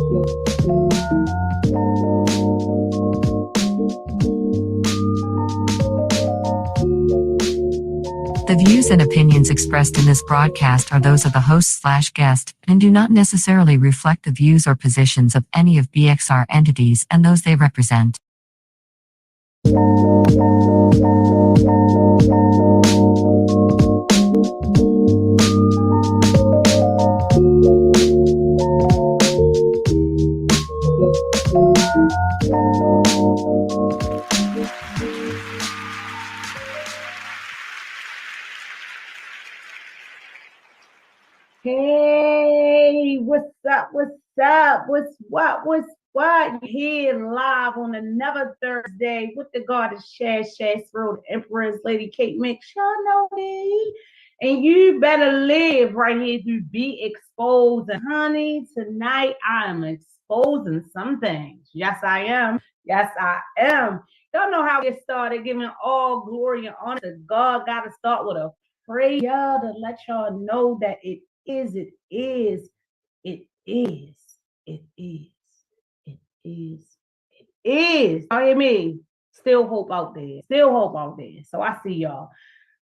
The views and opinions expressed in this broadcast are those of the host/guest and do not necessarily reflect the views or positions of any of BXR entities and those they represent. Hey, what's up? What's up? What's what? You're here live on another Thursday with the goddess ChasReal, the Empress, Lady Kate Mix. Y'all know me. And you better live right here to be exposed. And honey, tonight I am exposing some things. Yes, I am. Yes, I am. Y'all know how it started, giving all glory and honor to God. Got to start with a prayer to let y'all know that it is. Y'all hear me? Still hope out there. So I see y'all.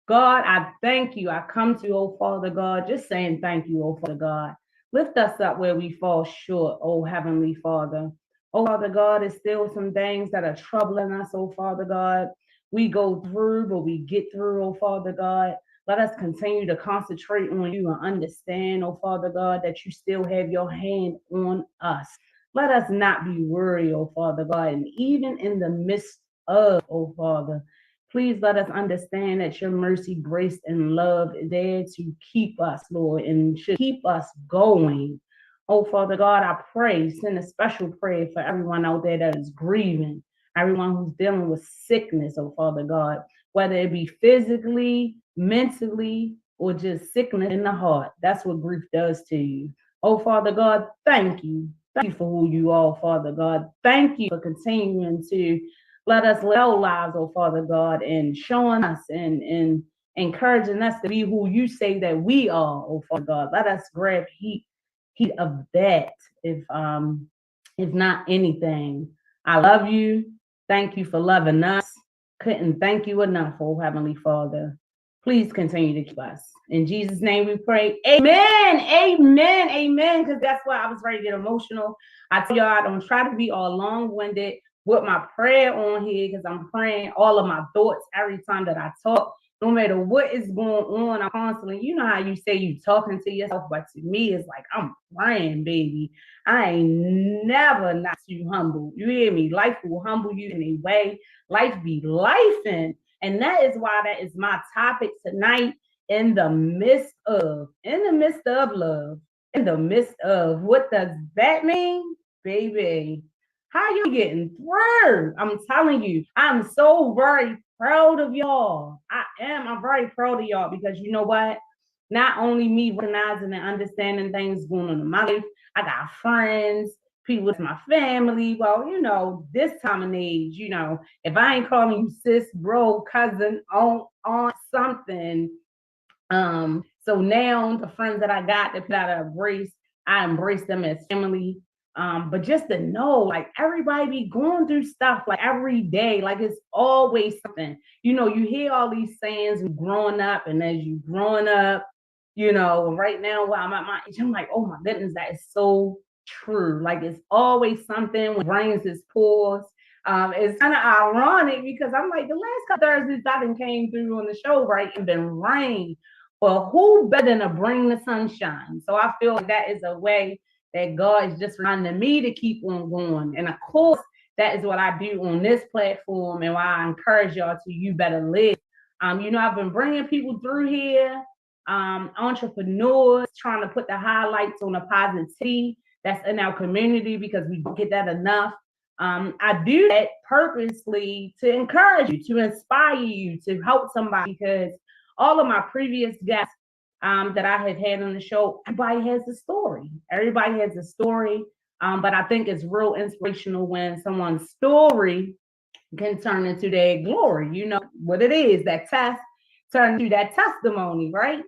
God, I thank you. I come to you, oh Father God, just saying thank you, oh Father God. Lift us up where we fall short, oh Heavenly Father. Oh Father God, there's still some things that are troubling us, oh Father God. We go through, but we get through, oh Father God. Let us continue to concentrate on you and understand, oh Father God, that you still have your hand on us. Let us not be worried, oh Father God, and even in the midst of, oh Father, please let us understand that your mercy, grace, and love is there to keep us, Lord, and should keep us going. Oh Father God, I pray, send a special prayer for everyone out there that is grieving, everyone who's dealing with sickness, oh Father God, whether it be physically, mentally, or just sickness in the heart. That's what grief does to you. Oh, Father God, thank you. Thank you for who you are, Father God. Thank you for continuing to let us live our lives, oh Father God, and showing us and encouraging us to be who you say that we are, oh Father God. Let us grab heat of that, if not anything. I love you. Thank you for loving us. Couldn't thank you enough, oh Heavenly Father. Please continue to keep us. In Jesus' name we pray. Amen. Amen. Amen. Because that's why I was ready to get emotional. I tell y'all I don't try to be all long-winded with my prayer on here because I'm praying all of my thoughts every time that I talk. No matter what is going on, I'm constantly, you know how you say you talking to yourself, but to me, it's like I'm praying, baby. I ain't never not too humble. You hear me? Life will humble you in a way. Life be lifing. And that is why that is my topic tonight. In the midst of love, in the midst of, what does that mean? Baby, how you getting through? I'm telling you, I'm so very proud of y'all. I'm very proud of y'all because you know what? Not only me recognizing and understanding things going on in my life, I got friends, people with my family. Well, you know, this time of age, you know, if I ain't calling you sis, bro, cousin, on something. So now the friends that I got that I embrace them as family. But just to know, like, everybody be going through stuff like every day, like it's always something. You know, you hear all these sayings growing up, and as you growing up, you know, right now while I'm at my age, I'm like, oh my goodness, that is so true. Like it's always something when rains is pours. It's kind of ironic because I'm like, the last couple Thursdays I done came through on the show, right, and been rain. Well, who better than to bring the sunshine? So I feel like that is a way that God is just reminding me to keep on going. And of course, that is what I do on this platform and why I encourage y'all to you better live. You know, I've been bringing people through here, entrepreneurs, trying to put the highlights on the positivity that's in our community because we don't get that enough. I do that purposely to encourage you, to inspire you, to help somebody, because all of my previous guests that I have had on the show, everybody has a story. Everybody has a story, but I think it's real inspirational when someone's story can turn into their glory. You know what it is, that test turn into that testimony, right?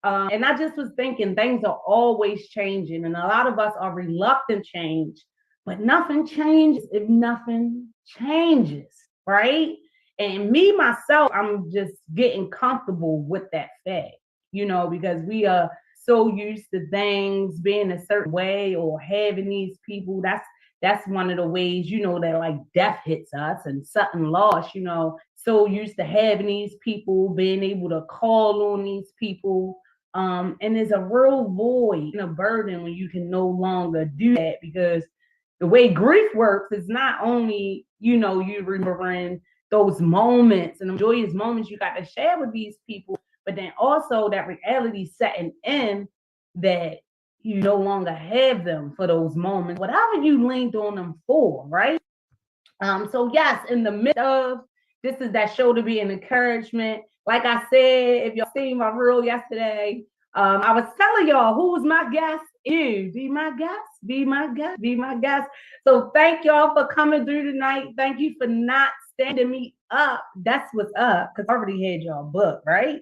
And I just was thinking things are always changing, and a lot of us are reluctant to change, but nothing changes if nothing changes, right? And me, myself, I'm just getting comfortable with that fact, because we are so used to things being a certain way or having these people. That's one of the ways, that like death hits us and sudden loss, so used to having these people, being able to call on these people. And there's a real void and a burden when you can no longer do that, because the way grief works is not only, you remembering those moments and the joyous moments you got to share with these people, but then also that reality setting in that you no longer have them for those moments, whatever you leaned on them for, right? So yes, in the midst of this is that show to be an encouragement. Like I said, if y'all seen my reel yesterday, I was telling y'all who was my guest. You be my guest, be my guest, be my guest. So thank y'all for coming through tonight. Thank you for not standing me up. That's what's up, because I already had y'all booked, right?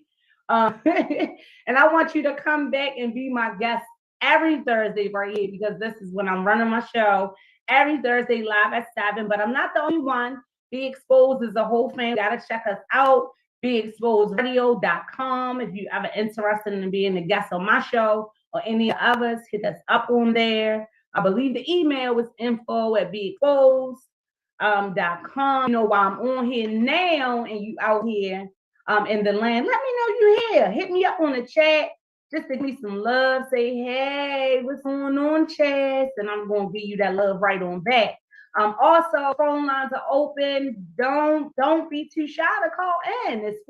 And I want you to come back and be my guest every Thursday right here, because this is when I'm running my show every Thursday live at 7. But I'm not the only one. Be Exposed is a whole family. Gotta check us out. beexposedradio.com. If you're ever interested in being a guest on my show or any others, hit us up on there. I believe the email was info@beexposed.com. While I'm on here now and you out here in the land, let me know you here. Hit me up on the chat. Just to give me some love. Say, hey, what's going on, Chas? And I'm going to give you that love right on back. Also, phone lines are open. Don't be too shy to call in. It's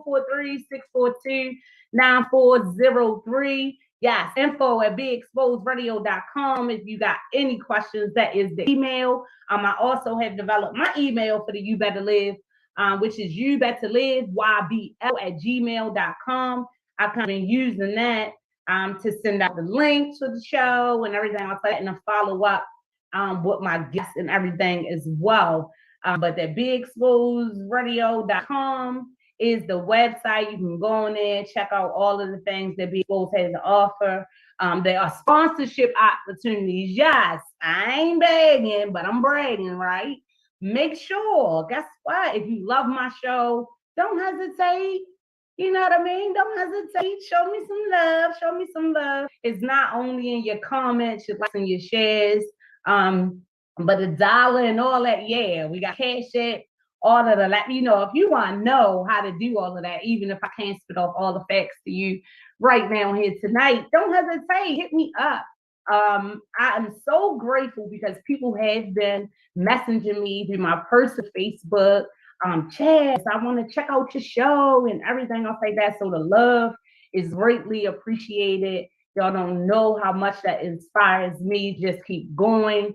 436429403. Yes, info@beexposedradio.com. If you got any questions, that is the email. I also have developed my email for the You Better Live, which is youbetterlive@gmail.com. I've kind of been using that to send out the link to the show and everything like that, and to follow up with my guests and everything as well. But that beexposedradio.com is the website. You can go on there, check out all of the things that Be Exposed has to offer. There are sponsorship opportunities. Yes, I ain't begging, but I'm bragging, right? Make sure, guess what? If you love my show, don't hesitate. You know what I mean? Don't hesitate. Show me some love. Show me some love. It's not only in your comments, your likes, and your shares, but the dollar and all that. Yeah, we got Cashapp, all of that. If you want to know how to do all of that, even if I can't spit off all the facts to you right now here tonight, don't hesitate. Hit me up. I am so grateful because people have been messaging me through my personal Facebook. Chas, I want to check out your show and everything else like that. So the love is greatly appreciated. Y'all don't know how much that inspires me. Just keep going.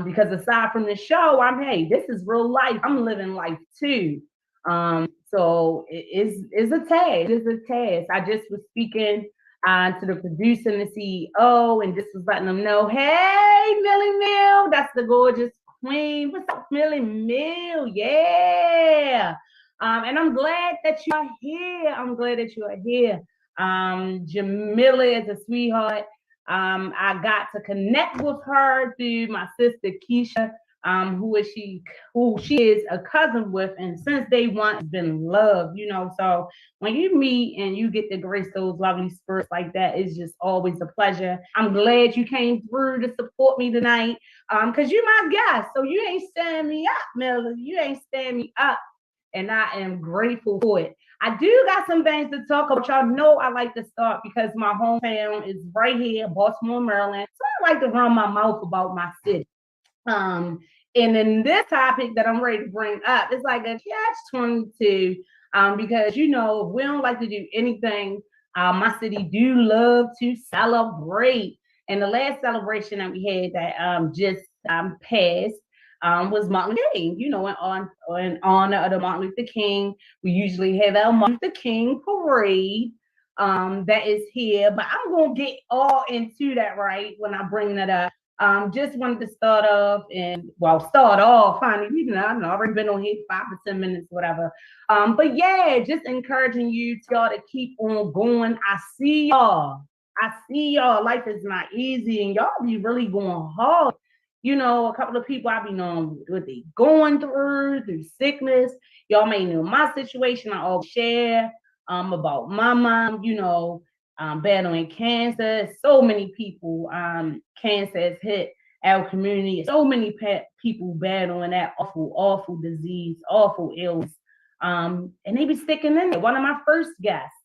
Because aside from the show, this is real life. I'm living life too. So it's a task. It's a task. I just was speaking to the producer and the CEO, and just was letting them know, hey, Millie Mill, that's the gorgeous queen. What's up, Millie Mill? Yeah. And I'm glad that you are here. I'm glad that you are here. Jamila is a sweetheart. I got to connect with her through my sister Keisha, who she is a cousin with, and since day one has been loved, So when you meet and you get to grace those lovely spirits like that, it's just always a pleasure. I'm glad you came through to support me tonight, because you're my guest, so you ain't standing me up, Melody. You ain't standing me up, and I am grateful for it. I do got some things to talk about. Y'all know I like to start because my hometown is right here, Baltimore, Maryland. So I like to run my mouth about my city. And in this topic that I'm ready to bring up, it's like a catch-22, because if we don't like to do anything, my city do love to celebrate. And the last celebration that we had that just passed was Martin Luther King. In honor of the Martin Luther King, we usually have our Martin Luther King parade that is here. But I'm gonna get all into that right when I bring that up. Just wanted to start off, honey. I've already been on here 5 to 10 minutes, whatever. But yeah, just encouraging you y'all to keep on going. I see y'all. I see y'all. Life is not easy, and y'all be really going hard. A couple of people I be knowing what they going through sickness. Y'all may know my situation. I always share about my mom, battling cancer. So many people, cancer has hit our community. So many people battling that awful, awful disease, awful illness. And they be sticking in it. One of my first guests,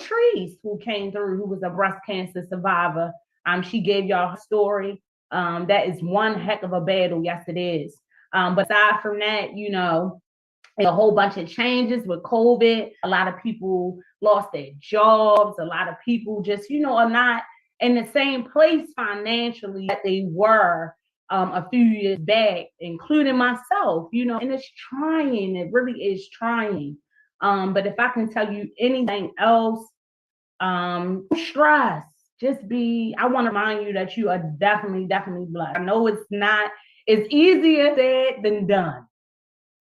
Trees, who came through, who was a breast cancer survivor. She gave y'all her story. That is one heck of a battle. Yes, it is. But aside from that, a whole bunch of changes with COVID. A lot of people lost their jobs. A lot of people just, are not in the same place financially that they were a few years back, including myself, and it's trying. It really is trying. But if I can tell you anything else, stress. I want to remind you that you are definitely, definitely blessed. I know it's easier said than done.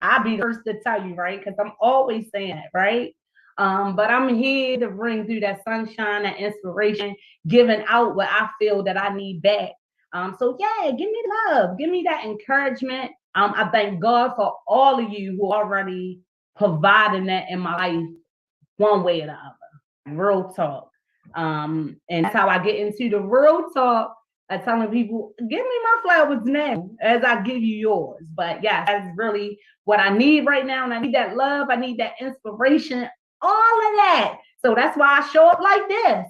I'll be the first to tell you, right? Because I'm always saying it, right? But I'm here to bring through that sunshine, that inspiration, giving out what I feel that I need back. So yeah, give me love, give me that encouragement. I thank God for all of you who already providing that in my life, one way or the other. Real talk. And that's how I get into the real talk. Telling people, give me my flowers now as I give you yours. But yeah, that's really what I need right now. And I need that love. I need that inspiration, all of that. So that's why I show up like this,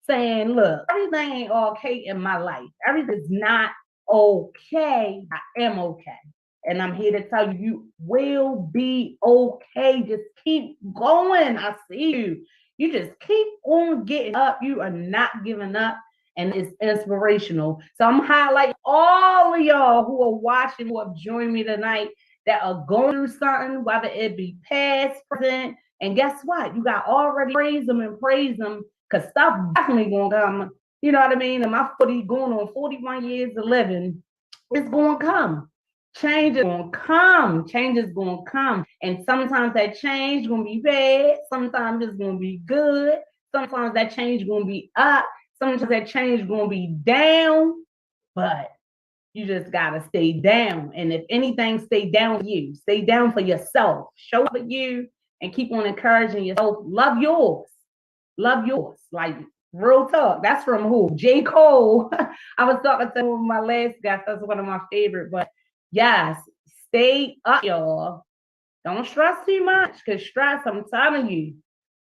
saying, look, everything ain't okay in my life. Everything's not okay. I am okay. And I'm here to tell you, you will be okay. Just keep going. I see you. You just keep on getting up. You are not giving up. And it's inspirational. So I'm highlighting all of y'all who are watching, who have joined me tonight, that are going through something, whether it be past, present. And guess what? You got already praise them, because stuff definitely gonna come. You know what I mean? And my 40 going on 41 years of living, it's gonna come. Change is gonna come. Change is gonna come. And sometimes that change is gonna be bad. Sometimes it's gonna be good. Sometimes that change is gonna be up. Sometimes that change is going to be down, but you just got to stay down. And if anything, stay down for you. Stay down for yourself. Show up for you and keep on encouraging yourself. Love yours. Love yours. Like, real talk. That's from who? J. Cole. I was talking to my last guest. That's one of my favorite. But yes, stay up, y'all. Don't stress too much, because stress, I'm telling you,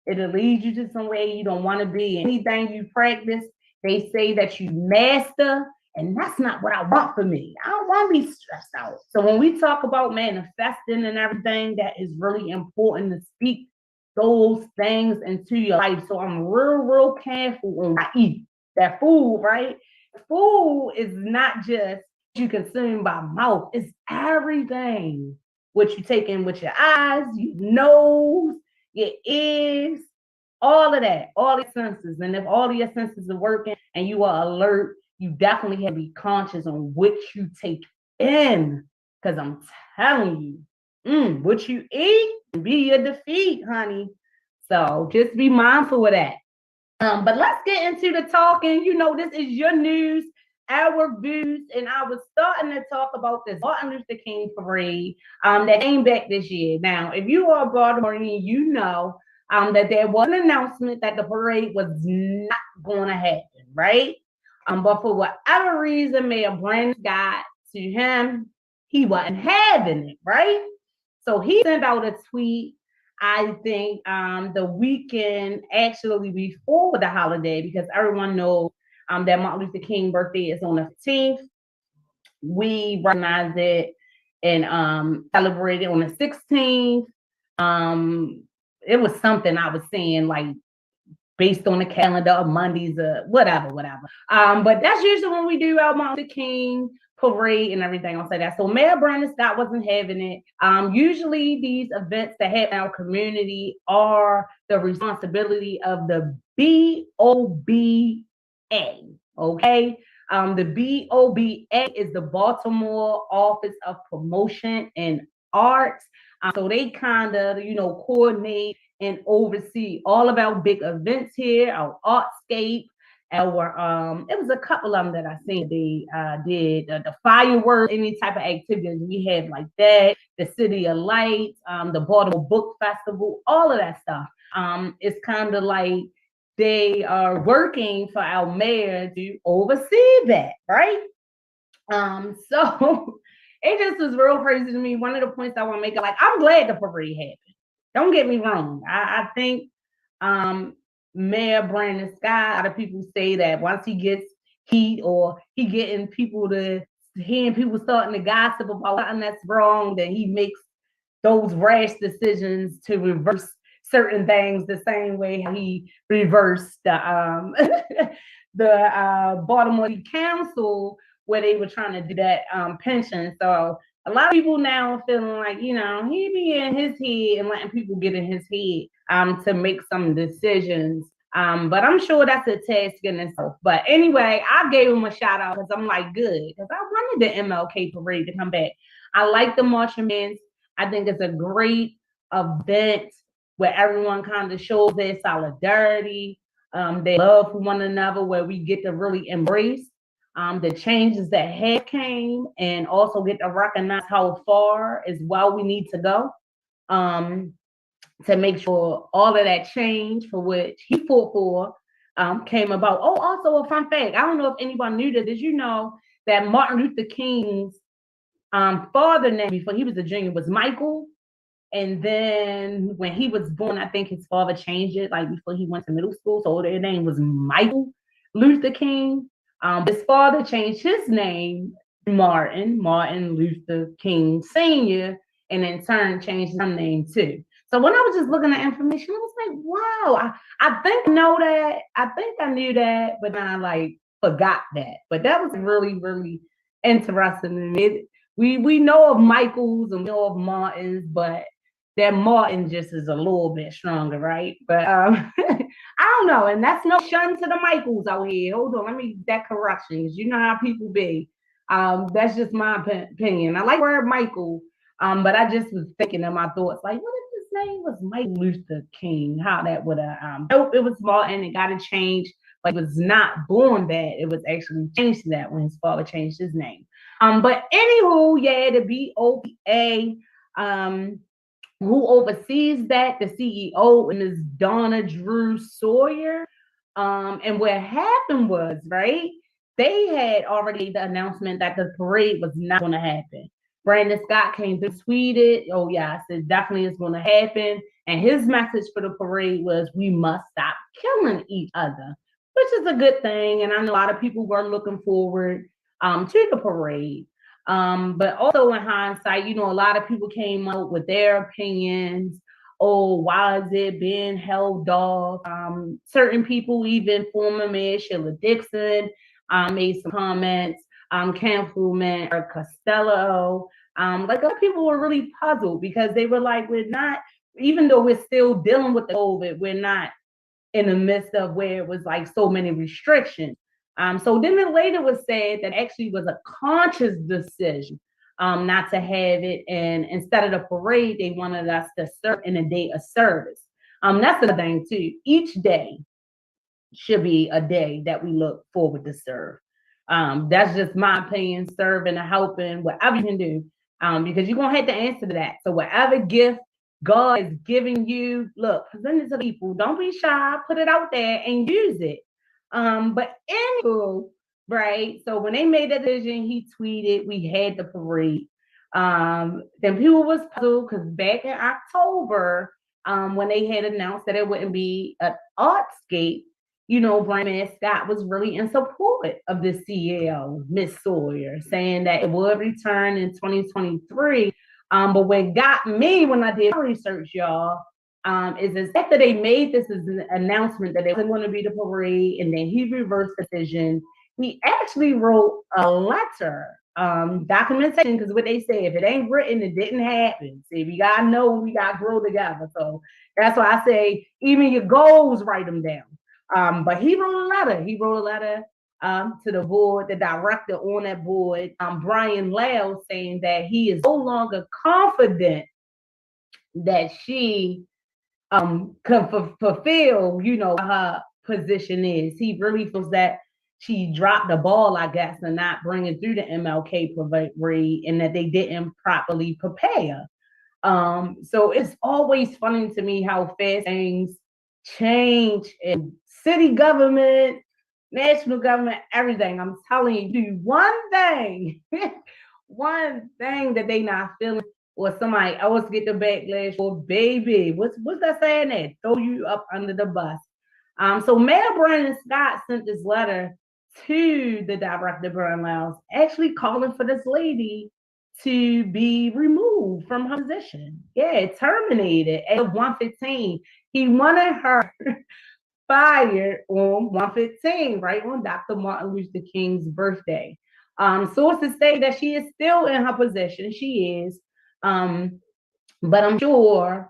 it'll lead you to somewhere you don't want to be. Anything you practice, they say that you master, and that's not what I want for me. I don't want to be stressed out. So when we talk about manifesting and everything, that is really important to speak those things into your life. So I'm real, real careful when I eat that food, right? Food is not just you consume by mouth. It's everything. What you take in with your eyes, your nose, your ears, all of that, all the senses. And if all of your senses are working and you are alert, you definitely have to be conscious on what you take in. Because I'm telling you, what you eat be your defeat, honey. So just be mindful of that. But let's get into the talking. This is your news, our views, and I was starting to talk about this Martin Luther King parade that came back this year. Now, if you are a Baltimorean, you know that there was an announcement that the parade was not going to happen, right? But for whatever reason, Mayor Brandon got to him, he wasn't having it, right? So he sent out a tweet, I think the weekend actually before the holiday, because everyone knows that Martin Luther King birthday is on the 15th. We recognize it and celebrate it on the 16th. It was something I was saying, like, based on the calendar of Mondays, whatever. But that's usually when we do our Martin Luther King parade and everything. I'll say that. So Mayor Brandon Scott wasn't having it. Usually these events that happen in our community are the responsibility of the BOBA. Okay. The BOBA is the Baltimore Office of Promotion and Arts. So they kind of, coordinate and oversee all of our big events here, our artscape, it was a couple of them that I seen they did the fireworks, any type of activities we had like that, the City of Lights, the Baltimore Book Festival, all of that stuff. It's kind of like they are working for our mayor to oversee that, right? So it just was real crazy to me. One of the points I want to make, like, I'm glad the parade happened. Don't get me wrong. I think Mayor Brandon Scott, a lot of people say that once he gets heat or hearing people starting to gossip about something that's wrong, then he makes those rash decisions to reverse certain things the same way he reversed the the Baltimore Council where they were trying to do that pension. So a lot of people now feeling like, he be in his head and letting people get in his head to make some decisions. But I'm sure that's a task in itself. But anyway, I gave him a shout out because I'm like, good, because I wanted the MLK parade to come back. I like the marching bands. I think it's a great event where everyone kind of shows their solidarity, their love for one another, where we get to really embrace the changes that have came and also get to recognize how far as well we need to go to make sure all of that change for which he fought for came about. Oh, also a fun fact. I don't know if anyone knew this. Did you know that Martin Luther King's father name before he was a junior was Michael? And then when he was born, I think his father changed it, like before he went to middle school. So their name was Michael Luther King. His father changed his name to Martin Luther King Sr., and in turn changed his name too. So when I was just looking at information, I was like, wow, I think I know that. I think I knew that, but then I like forgot that. But that was really, really interesting to me. We know of Michaels and we know of Martins, but that Martin just is a little bit stronger, right? But I don't know, and that's no shun to the Michaels out here. Hold on, let me get that correction, because you know how people be. That's just my opinion. I like the word Michael, but I just was thinking in my thoughts, like, what if his name was Michael Luther King? How that would have, nope, it was Martin, it got to change, but it was not born that. It was actually changed to that when his father changed his name. But anywho, yeah, the BOPA, who oversees that, the CEO, is Donna Drew Sawyer. And what happened was, right, they had already the announcement that the parade was not going to happen. Brandon Scott came to tweeted, oh yes, it definitely is going to happen. And his message for the parade was, we must stop killing each other, which is a good thing. And I know a lot of people were looking forward to the parade. But also in hindsight, a lot of people came out with their opinions. Oh, why is it being held off? Certain people, even former Mayor Sheila Dixon, made some comments. Councilman Costello, like other people were really puzzled because they were like, we're not, even though we're still dealing with the COVID, we're not in the midst of where it was like so many restrictions. So then it later was said that actually was a conscious decision not to have it. And instead of the parade, they wanted us to serve in a day of service. That's the thing too. Each day should be a day that we look forward to serve. That's just my opinion, serving and helping, whatever you can do, because you're going to have to answer to that. So whatever gift God is giving you, look, present it to people. Don't be shy. Put it out there and use it. But anywho, right? So when they made that decision, he tweeted, we had the parade. Then people was puzzled because back in October, when they had announced that it wouldn't be an artscape, Brandon Scott was really in support of the CEO, Miss Sawyer, saying that it would return in 2023. But what got me when I did research, y'all, is after they made this as an announcement that they wasn't going to be the parade, and then he reversed the decision, he actually wrote a letter, documentation, because what they say, if it ain't written, it didn't happen. See, we got to know, we got to grow together. So that's why I say, even your goals, write them down. But he wrote a letter. to the board, the director on that board, Brian Lau, saying that he is no longer confident that she can fulfill, her position is. He really feels that she dropped the ball, I guess, and not bringing through the MLK parade, and that they didn't properly prepare. So it's always funny to me how fast things change in city government, national government, everything. I'm telling you, do one thing, one thing that they not feeling, or somebody else get the backlash, or baby, what's that saying there? Throw you up under the bus. So Mayor Brandon Scott sent this letter to the director Burn Lounge, actually calling for this lady to be removed from her position. Yeah, terminated at 115. He wanted her fired on 115, right on Dr. Martin Luther King's birthday. Sources say that she is still in her position. She is. But I'm sure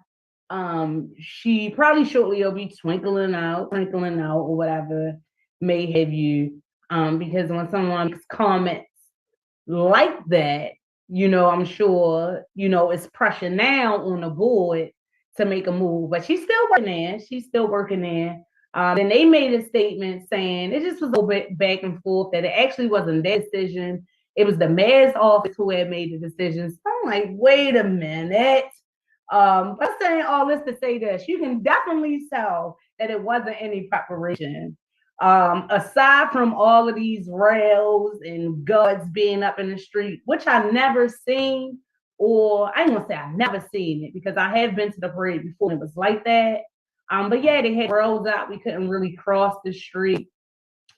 she probably shortly will be twinkling out, or whatever may have you. Because when someone makes comments like that, I'm sure, it's pressure now on the board to make a move. But she's still working there. She's still working there. Then they made a statement saying it just was a little bit back and forth, that it actually wasn't their decision. It was the mayor's office who had made the decision. So I'm like, wait a minute. But I'm saying all this to say this, you can definitely tell that it wasn't any preparation. Aside from all of these rails and guards being up in the street, which I never seen, or I ain't gonna say I never seen it, because I have been to the parade before and it was like that. But yeah, they had rails out. We couldn't really cross the street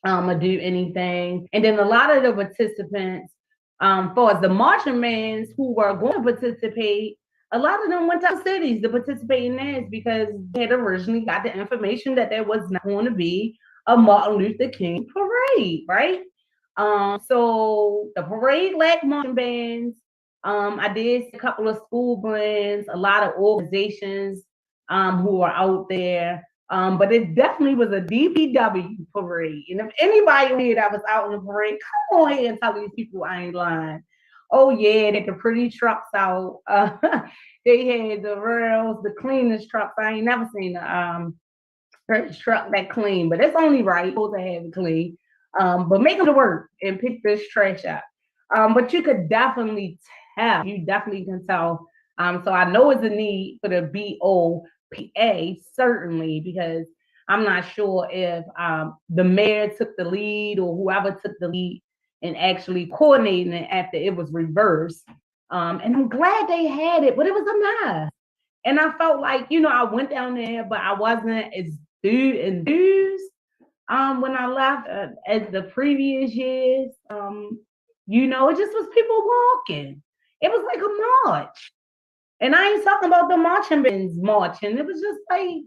or do anything. And then a lot of the participants, for as the marching bands who were going to participate, a lot of them went to cities to participate in theirs because they had originally got the information that there was not going to be a Martin Luther King parade, right? So the parade lacked marching bands. I did see a couple of school bands, a lot of organizations who are out there. But it definitely was a DPW parade. And if anybody here that was out in the parade, come on here and tell these people I ain't lying. Oh yeah, they had the pretty trucks out. They had the rails, the cleanest trucks. I ain't never seen a truck that clean, but it's only right. Supposed to have it clean. But make them work and pick this trash up. But you could definitely tell. You definitely can tell. So I know it's a need for the BOPA, certainly, because I'm not sure if the mayor took the lead or whoever took the lead and actually coordinating it after it was reversed. And I'm glad they had it, but it was a mess. And I felt like, I went down there, but I wasn't as enthused when I left as the previous years. It just was people walking. It was like a march. And I ain't talking about the marching bands marching. It was just like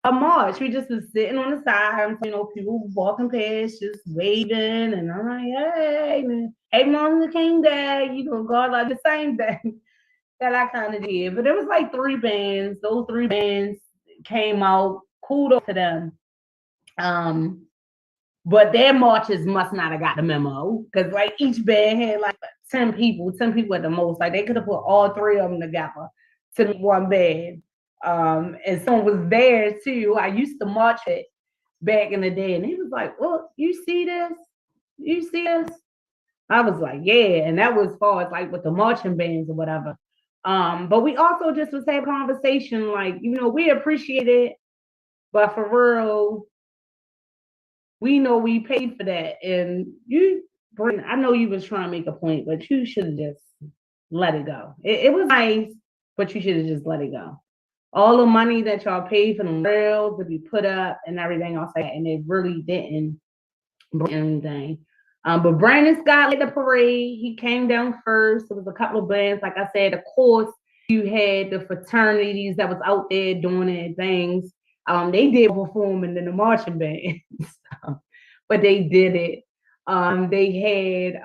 a march. We just was sitting on the side, people walking past, just waving, and I'm like, hey, man, hey, Martin Luther King Day, God, like the same thing that I kind of did. But it was like 3 bands. Those 3 bands came out. Kudos to them. But their marches must not have got the memo, because like each band had like 10 people at the most. Like they could have put all 3 of them together to make one band. And someone was there too. I used to march it back in the day, and he was like, "Well, you see this? You see this?" I was like, "Yeah," and that was as far as like with the marching bands or whatever. But we also just was having a conversation, like, we appreciate it, but for real, we know we paid for that. And I know you was trying to make a point, but you should have just let it go. It was nice, but you should have just let it go. All the money that y'all paid for the rails to be put up and everything else like that, and it really didn't bring anything. But Brandon Scott led the parade. He came down first. There was a couple of bands, like I said. Of course, you had the fraternities that was out there doing their things. They did performing in the marching band, but they did it. They had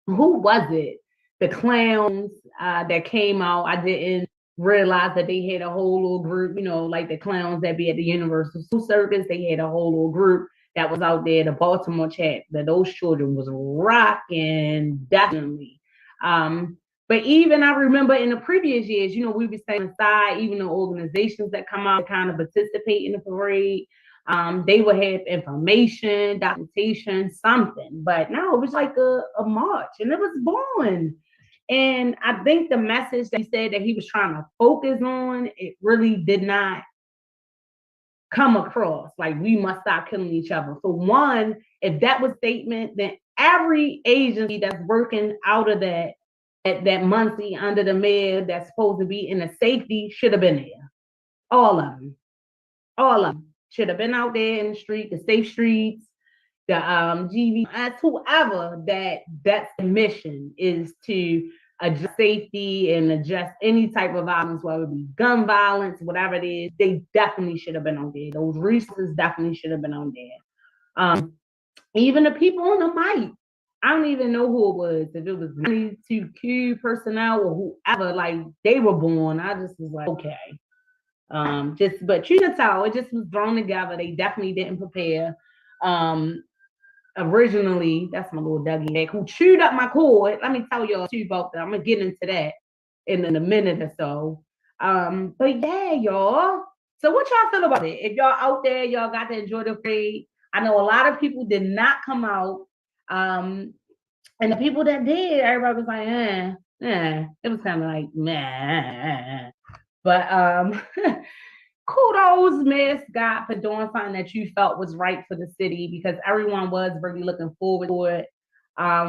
who was it? The clowns that came out. I didn't realize that they had a whole little group, like the clowns that be at the Universal Circus. They had a whole little group that was out there, the Baltimore chat, that those children was rocking, definitely. But even I remember in the previous years, we be staying aside, even the organizations that come out to kind of participate in the parade. They would have information, documentation, something. But no, it was like a march, and it was born. And I think the message that he said that he was trying to focus on, it really did not come across. Like, we must stop killing each other. So one, if that was statement, then every agency that's working out of that Muncie under the mayor that's supposed to be in the safety should have been there. All of them. All of them should have been out there in the street, the safe streets, the GV, whoever that's the mission is to address safety and address any type of violence, whether it be gun violence, whatever it is. They definitely should have been on there. Those resources definitely should have been on there. Even the people on the mic, I don't even know who it was. If it was 92Q personnel or whoever, like, they were born. I just was like, okay. But you can tell it just was thrown together. They definitely didn't prepare. Originally, that's my little Dougie neck who chewed up my cord. Let me tell y'all too about that. I'm gonna get into that in a minute or so. But yeah, y'all. So what y'all feel about it? If y'all out there, y'all got to enjoy the parade. I know a lot of people did not come out. And the people that did, everybody was like, it was kind of like, meh. But kudos, Miss Scott, for doing something that you felt was right for the city, because everyone was really looking forward to it.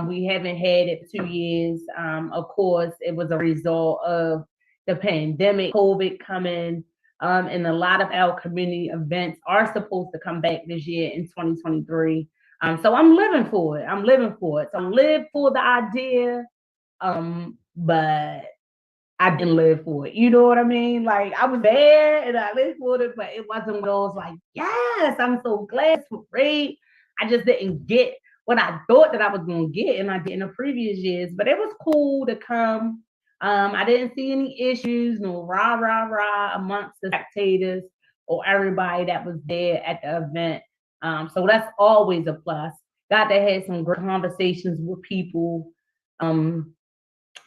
We haven't had it 2 years. Of course, it was a result of the pandemic, COVID coming, and a lot of our community events are supposed to come back this year in 2023. So I'm living for it. So I'm live for the idea, but I didn't live for it. You know what I mean? Like, I was there and I lived for it, but it wasn't one of those like, yes, I'm so glad for parade. I just didn't get what I thought that I was going to get, and I did in the previous years. But it was cool to come. I didn't see any issues, no rah, rah, rah amongst the spectators or everybody that was there at the event. So that's always a plus. Got to have some great conversations with people.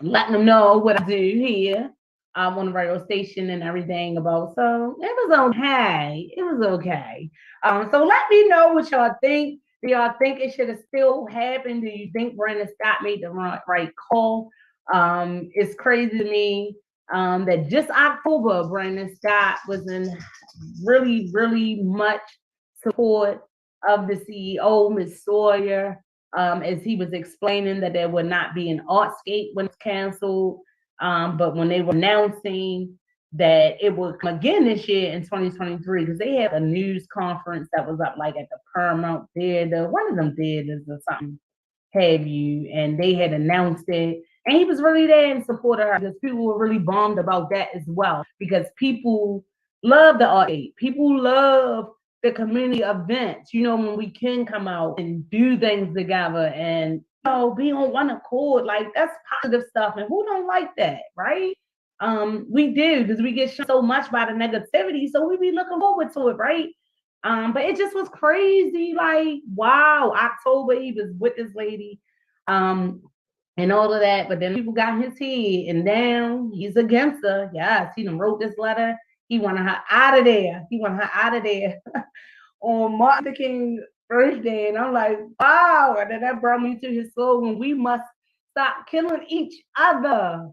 Letting them know what I do here on the radio station and everything about. So it was okay. So let me know what y'all think. Do y'all think it should have still happened? Do you think Brandon Scott made the right call? It's crazy to me that just October, Brandon Scott was in really, really much support of the CEO, Ms. Sawyer. As he was explaining that there would not be an Artscape when it's canceled. But when they were announcing that it would come again this year in 2023, because they had a news conference that was up like at the Paramount Theater, one of them theaters or something, have you, and they had announced it. And he was really there in support of her, because people were really bummed about that as well, because people love the Artscape. People love the community events, when we can come out and do things together and, be on one accord. Like, that's positive stuff. And who don't like that, right? We do, because we get shown so much by the negativity. So we be looking forward to it, right? But it just was crazy. Like, wow, October, he was with this lady, and all of that. But then people got his head, and now he's against her. Yes, he done wrote this letter. He wanted her out of there. On Martin Luther King's birthday. And I'm like, wow. And then that brought me to his slogan, we must stop killing each other.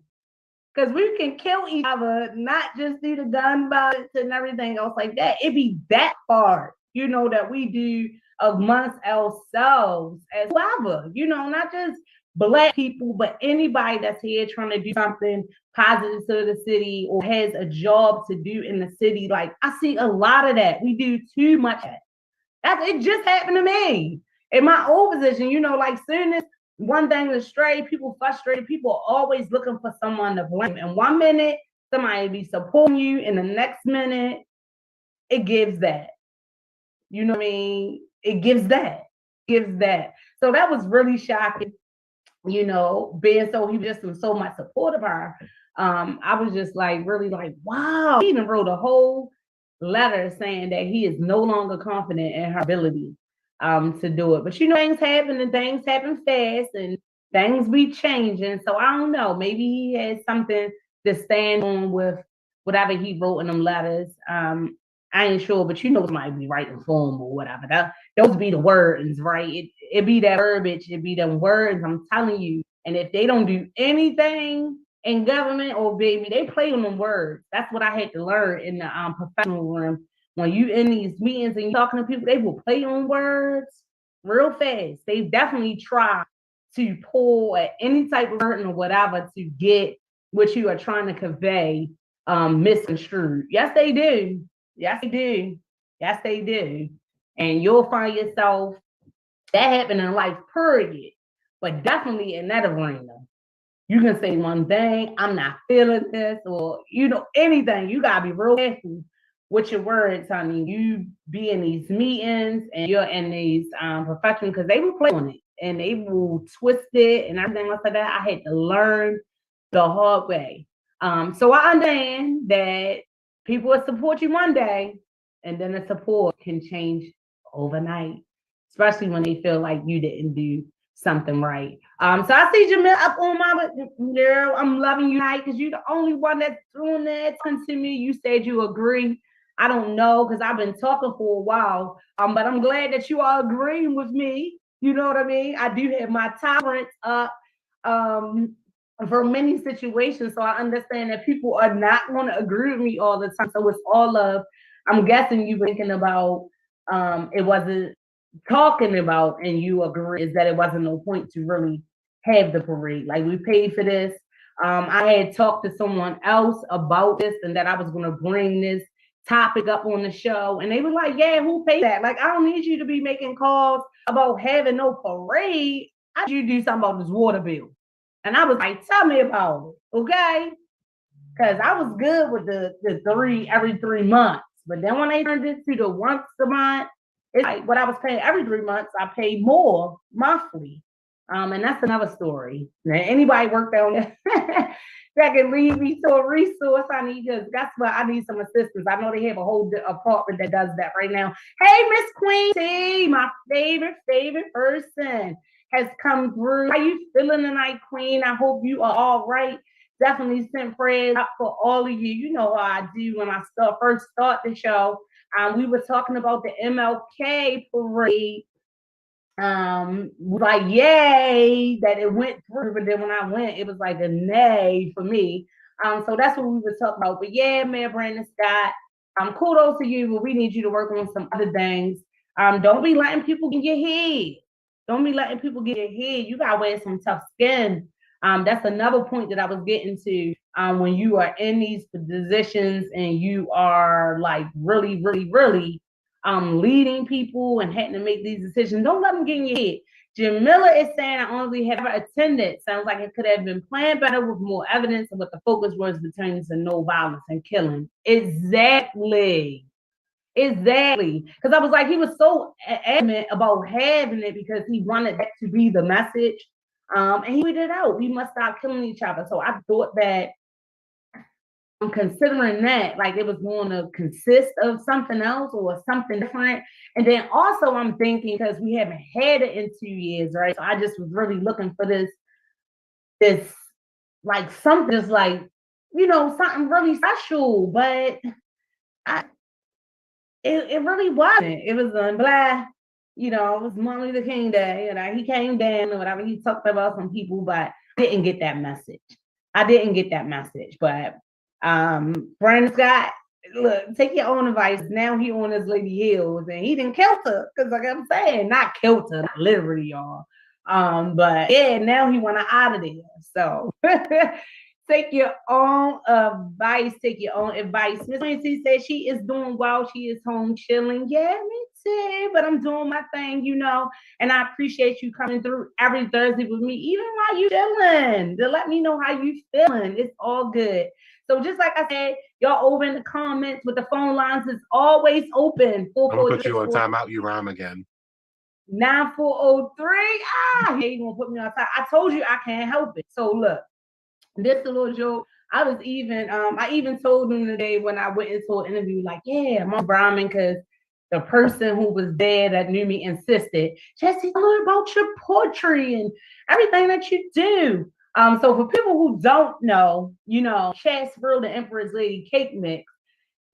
Because we can kill each other, not just do the gun violence and everything else like that. It be that part, that we do amongst ourselves as whoever, not just Black people, but anybody that's here trying to do something positive to the city or has a job to do in the city. Like, I see a lot of that. We do too much of that. It just happened to me in my old position. Like, soon as one thing is straight, people frustrated, people are always looking for someone to blame. In 1 minute, somebody be supporting you, in the next minute, it gives that. You know what I mean? It gives that. So that was really shocking. Being so, he was just in so much support of her. I was just like, really like, wow. He even wrote a whole letter saying that he is no longer confident in her ability to do it. But things happen and things happen fast and things be changing. So I don't know. Maybe he has something to stand on with whatever he wrote in them letters. I ain't sure, but it might be writing for him or whatever. Those be the words, right? It be that verbiage, it be them words, I'm telling you. And if they don't do anything in government, or baby, they play on them words. That's what I had to learn in the professional room. When you in these meetings and you talking to people, they will play on words real fast. They definitely try to pull at any type of word or whatever to get what you are trying to convey misconstrued. Yes, they do. Yes, they do. Yes, they do. And you'll find yourself that happened in life, period. But definitely in that arena. You can say one thing, I'm not feeling this, or anything. You gotta be real careful with your words, honey. You be in these meetings and you're in these professions, because they will play on it and they will twist it and everything like that. I had to learn the hard way. So I understand that people will support you one day, and then the support can change overnight, especially when they feel like you didn't do something right. So I see Jamil up on my girl. I'm loving you tonight because you're the only one that's doing that. Come to me. You said you agree. I don't know because I've been talking for a while. But I'm glad that you are agreeing with me. You know what I mean? I do have my tolerance up for many situations. So I understand that people are not going to agree with me all the time. So it's all of, I'm guessing you thinking about it wasn't talking about, and you agree, is that it wasn't no point to really have the parade. Like, we paid for this. I had talked to someone else about this and that I was going to bring this topic up on the show. And they were like, yeah, who paid that? Like, I don't need you to be making calls about having no parade. I need you to do something about this water bill. And I was like, tell me about it, okay? Because I was good with the every 3 months. But then when they turned it to the once a month, it's like what I was paying every 3 months, I paid more monthly. And that's another story. Now, anybody work down there that can lead me to a resource, I need, because that's what I need some assistance. I know they have a whole apartment that does that right now. Hey, Miss Queen T, my favorite person has come through. How you feeling tonight, Queen? I hope you are all right. Definitely send prayers up for all of you. You know how I do when I first start the show. We were talking about the MLK parade. Like, yay that it went through, but then when I went, it was like a nay for me. So that's what we were talking about. But yeah, Mayor Brandon Scott, kudos to you, but we need you to work on some other things. Don't be letting people get your head. Don't be letting people get your head. You gotta wear some tough skin. That's another point that I was getting to. When you are in these positions and you are like really, really, really leading people and having to make these decisions, don't let them get in your head. Jamila is saying, I only have attended. Sounds like it could have been planned better with more evidence of what the focus was between to no violence and killing. Exactly. Because I was like, he was so adamant about having it because he wanted that to be the message. And he tweeted it out. We must stop killing each other. So I thought that, considering that, like, it was going to consist of something else or something different. And then also I'm thinking, because we haven't had it in 2 years, right? So I just was really looking for this like something just like, something really special, but it really wasn't. It was blah, it was Martin Luther King Day, he came down or whatever. He talked about some people, but I didn't get that message. But Brandon Scott, look, take your own advice. Now he on his Lady Hills, and he didn't kill her, because like I'm saying, not kill her, not literally, y'all. But yeah, now he wanna out of there. So take your own advice. Miss Quincy said she is doing well. She is home chilling. Yeah, me too. But I'm doing my thing, and I appreciate you coming through every Thursday with me, even while you chilling, to let me know how you feeling. It's all good. So just like I said, y'all over in the comments with the phone lines is always open. I'm gonna put you on timeout. You rhyme again. 9403. Yeah, you gonna put me on time. I told you I can't help it. So look. This a little joke. I even told him today when I went into an interview, like, yeah, I'm rhyming because the person who was there that knew me insisted, Jesse, tell her about your poetry and everything that you do. So for people who don't know, ChasReal, the Empress Lady Cake Mix,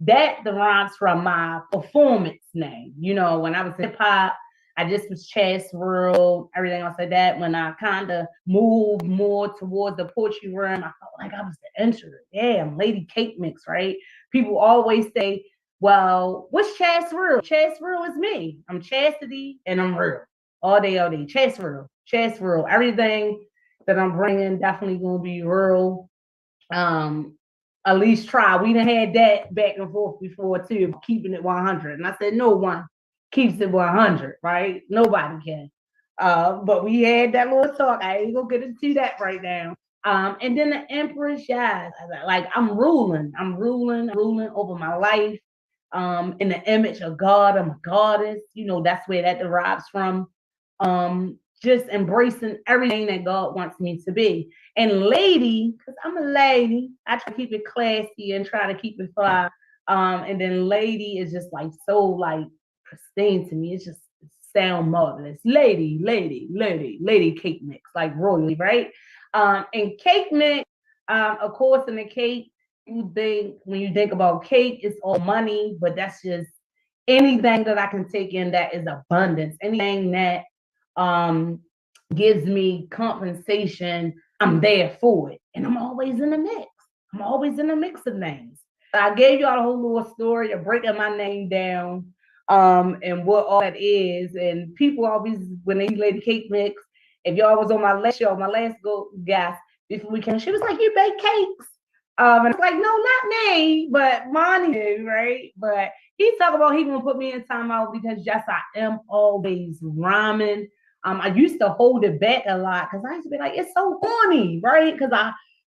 that derives from my performance name. When I was hip hop, I just was ChasReal, everything else like that. When I kind of moved more towards the poetry realm, I felt like I was the introvert. Yeah, I'm Lady Cake Mix, right? People always say, well, what's ChasReal? ChasReal is me. I'm chastity and I'm real. All day, all day. ChasReal. ChasReal. Everything that I'm bringing definitely going to be real. At least try. We done had that back and forth before too, keeping it 100. And I said, no one keeps it 100, right? Nobody can. But we had that little talk. I ain't gonna get into that right now. And then the Empress, yes, like I'm ruling over my life. In the image of God, I'm a goddess. That's where that derives from. Just embracing everything that God wants me to be. And lady, because I'm a lady, I try to keep it classy and try to keep it fly. And then lady is just like so like pristine to me. It's just sound marvelous. Lady cake mix, like royally, right? And cake mix, of course, in the cake, when you think about cake, it's all money, but that's just anything that I can take in that is abundance. Anything that gives me compensation, I'm there for it. And I'm always in the mix. I'm always in the mix of names. I gave y'all a whole little story of breaking my name down and what all that is. And people always, when they Lady Cake Mix, if y'all was on my last show, my last guest before we came, she was like, you bake cakes. And I was like, no, not me, but Monty, right? But he talked about he gonna put me in timeout because yes, I am always rhyming. I used to hold it back a lot because I used to be like, it's so corny, right? Because I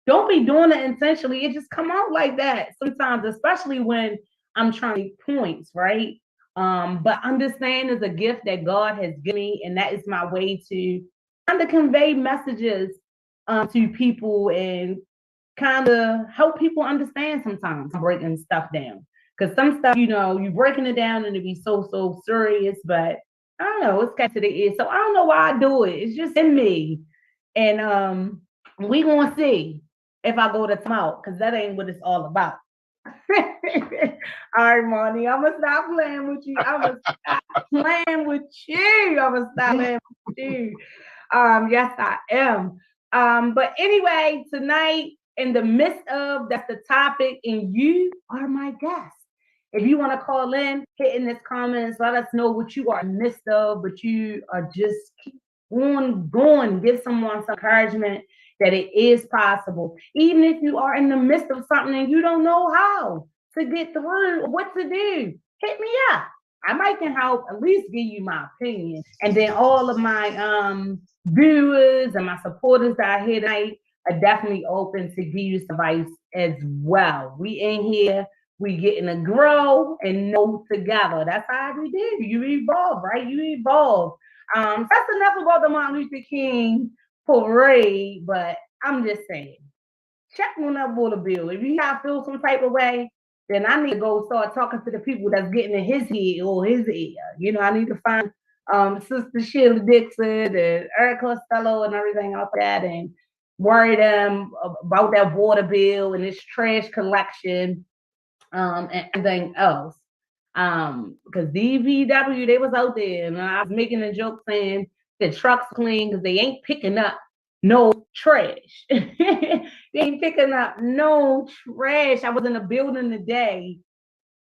don't be doing it intentionally. It just come out like that sometimes, especially when I'm trying to make points, right? But understand is a gift that God has given me, and that is my way to kind of convey messages to people and kind of help people understand sometimes. I'm breaking stuff down. Because some stuff, you're breaking it down and it be so serious, but I don't know, it's got to the ear. So I don't know why I do it. It's just in me. And we gonna see if I go to timeout, because that ain't what it's all about. All right, Monty, I'm gonna stop playing with you. I'm gonna stop playing with you. Yes, I am. But anyway, tonight, in the midst of that's the topic, and you are my guest. If you want to call in, hit in this comments, let us know what you are in the midst of, but you are just keep on going. Give someone some encouragement that it is possible. Even if you are in the midst of something and you don't know how to get through or what to do, hit me up. I might can help at least give you my opinion. And then all of my viewers and my supporters that are here tonight are definitely open to give you some advice as well. We in here. We getting to grow and know together. That's how we did. You evolve, right? You evolve. That's enough about the Martin Luther King parade, but I'm just saying, check on that water bill. If you have feel some type of way, then I need to go start talking to the people that's getting in his head or his ear. I need to find Sister Sheila Dixon and Eric Costello and everything like that and worry them about that water bill and this trash collection. And everything else. Because DVW, they was out there, and I was making a joke saying the trucks clean because they ain't picking up no trash. They ain't picking up no trash. I was in a building today,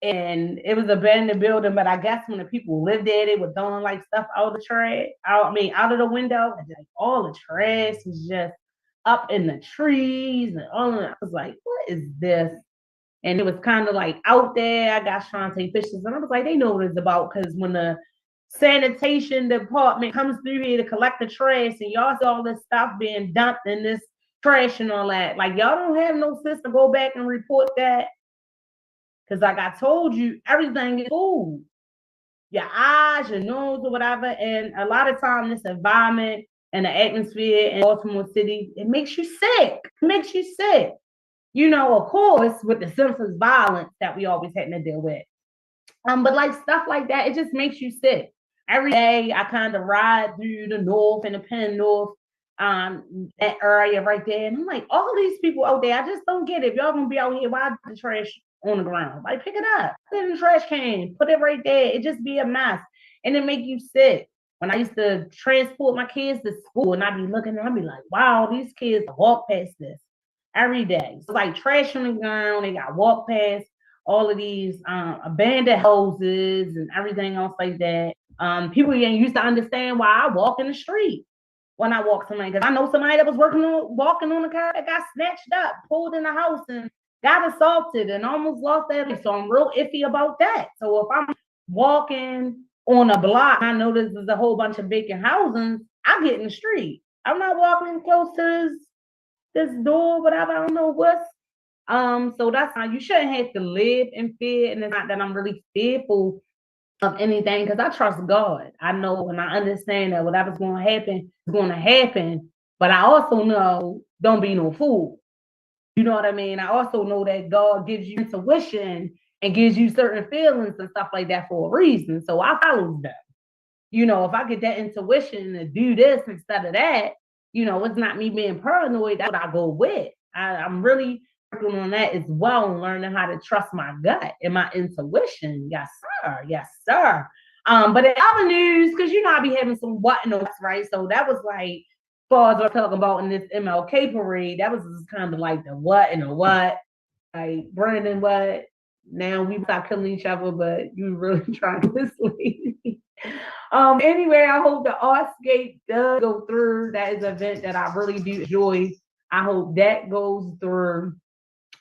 and it was a abandoned building, but I guess when the people lived there, they were throwing like stuff out of the trash, out of the window, and like all the trash was just up in the trees and all of it. I was like, what is this? And it was kind of like out there. I got trying to take pictures, and I was like, they know what it's about, because when the sanitation department comes through here to collect the trash, and y'all see all this stuff being dumped in this trash and all that, like y'all don't have no sense to go back and report that, because like I told you, everything is food. Your eyes, your nose, or whatever, and a lot of times this environment and the atmosphere in Baltimore City, it makes you sick. It makes you sick. Of course, with the senseless violence that we always had to deal with. But like stuff like that, it just makes you sick. Every day I kind of ride through the north and the Penn North, that area right there. And I'm like, all these people out there, I just don't get it. If y'all gonna be out here, why the trash on the ground? Like pick it up, put it in the trash can, put it right there. It just be a mess. And it make you sick. When I used to transport my kids to school and I'd be looking and I'd be like, wow, these kids walk past this every day. So like trash on the ground, they got walk past all of these abandoned houses and everything else like that. People ain't used to understand why I walk in the street when I walk somebody, because I know somebody that was walking on the car that got snatched up, pulled in the house, and got assaulted and almost lost their life. So I'm real iffy about that. So if I'm walking on a block, I know this is a whole bunch of vacant housing, I get in the street. I'm not walking close to this door, whatever. I don't know what's. So that's how you shouldn't have to live in fear. And it's not that I'm really fearful of anything, because I trust God. I know and I understand that whatever's going to happen is going to happen. But I also know don't be no fool. You know what I mean? I also know that God gives you intuition and gives you certain feelings and stuff like that for a reason. So I follow them. You know, if I get that intuition to do this instead of that, you know, it's not me being paranoid. That's what I go with. I'm really working on that as well, and learning how to trust my gut and my intuition. Yes, sir. Yes, sir. But in other news, because you know I be having some what and what's right. So that was like, far as we're talking about in this MLK parade, that was just kind of like the what and the what. Like Brandon, what? Now we stop killing each other, but you really trying to mislead me. Anyway, I hope the Artscape does go through. That is an event that I really do enjoy. I hope that goes through.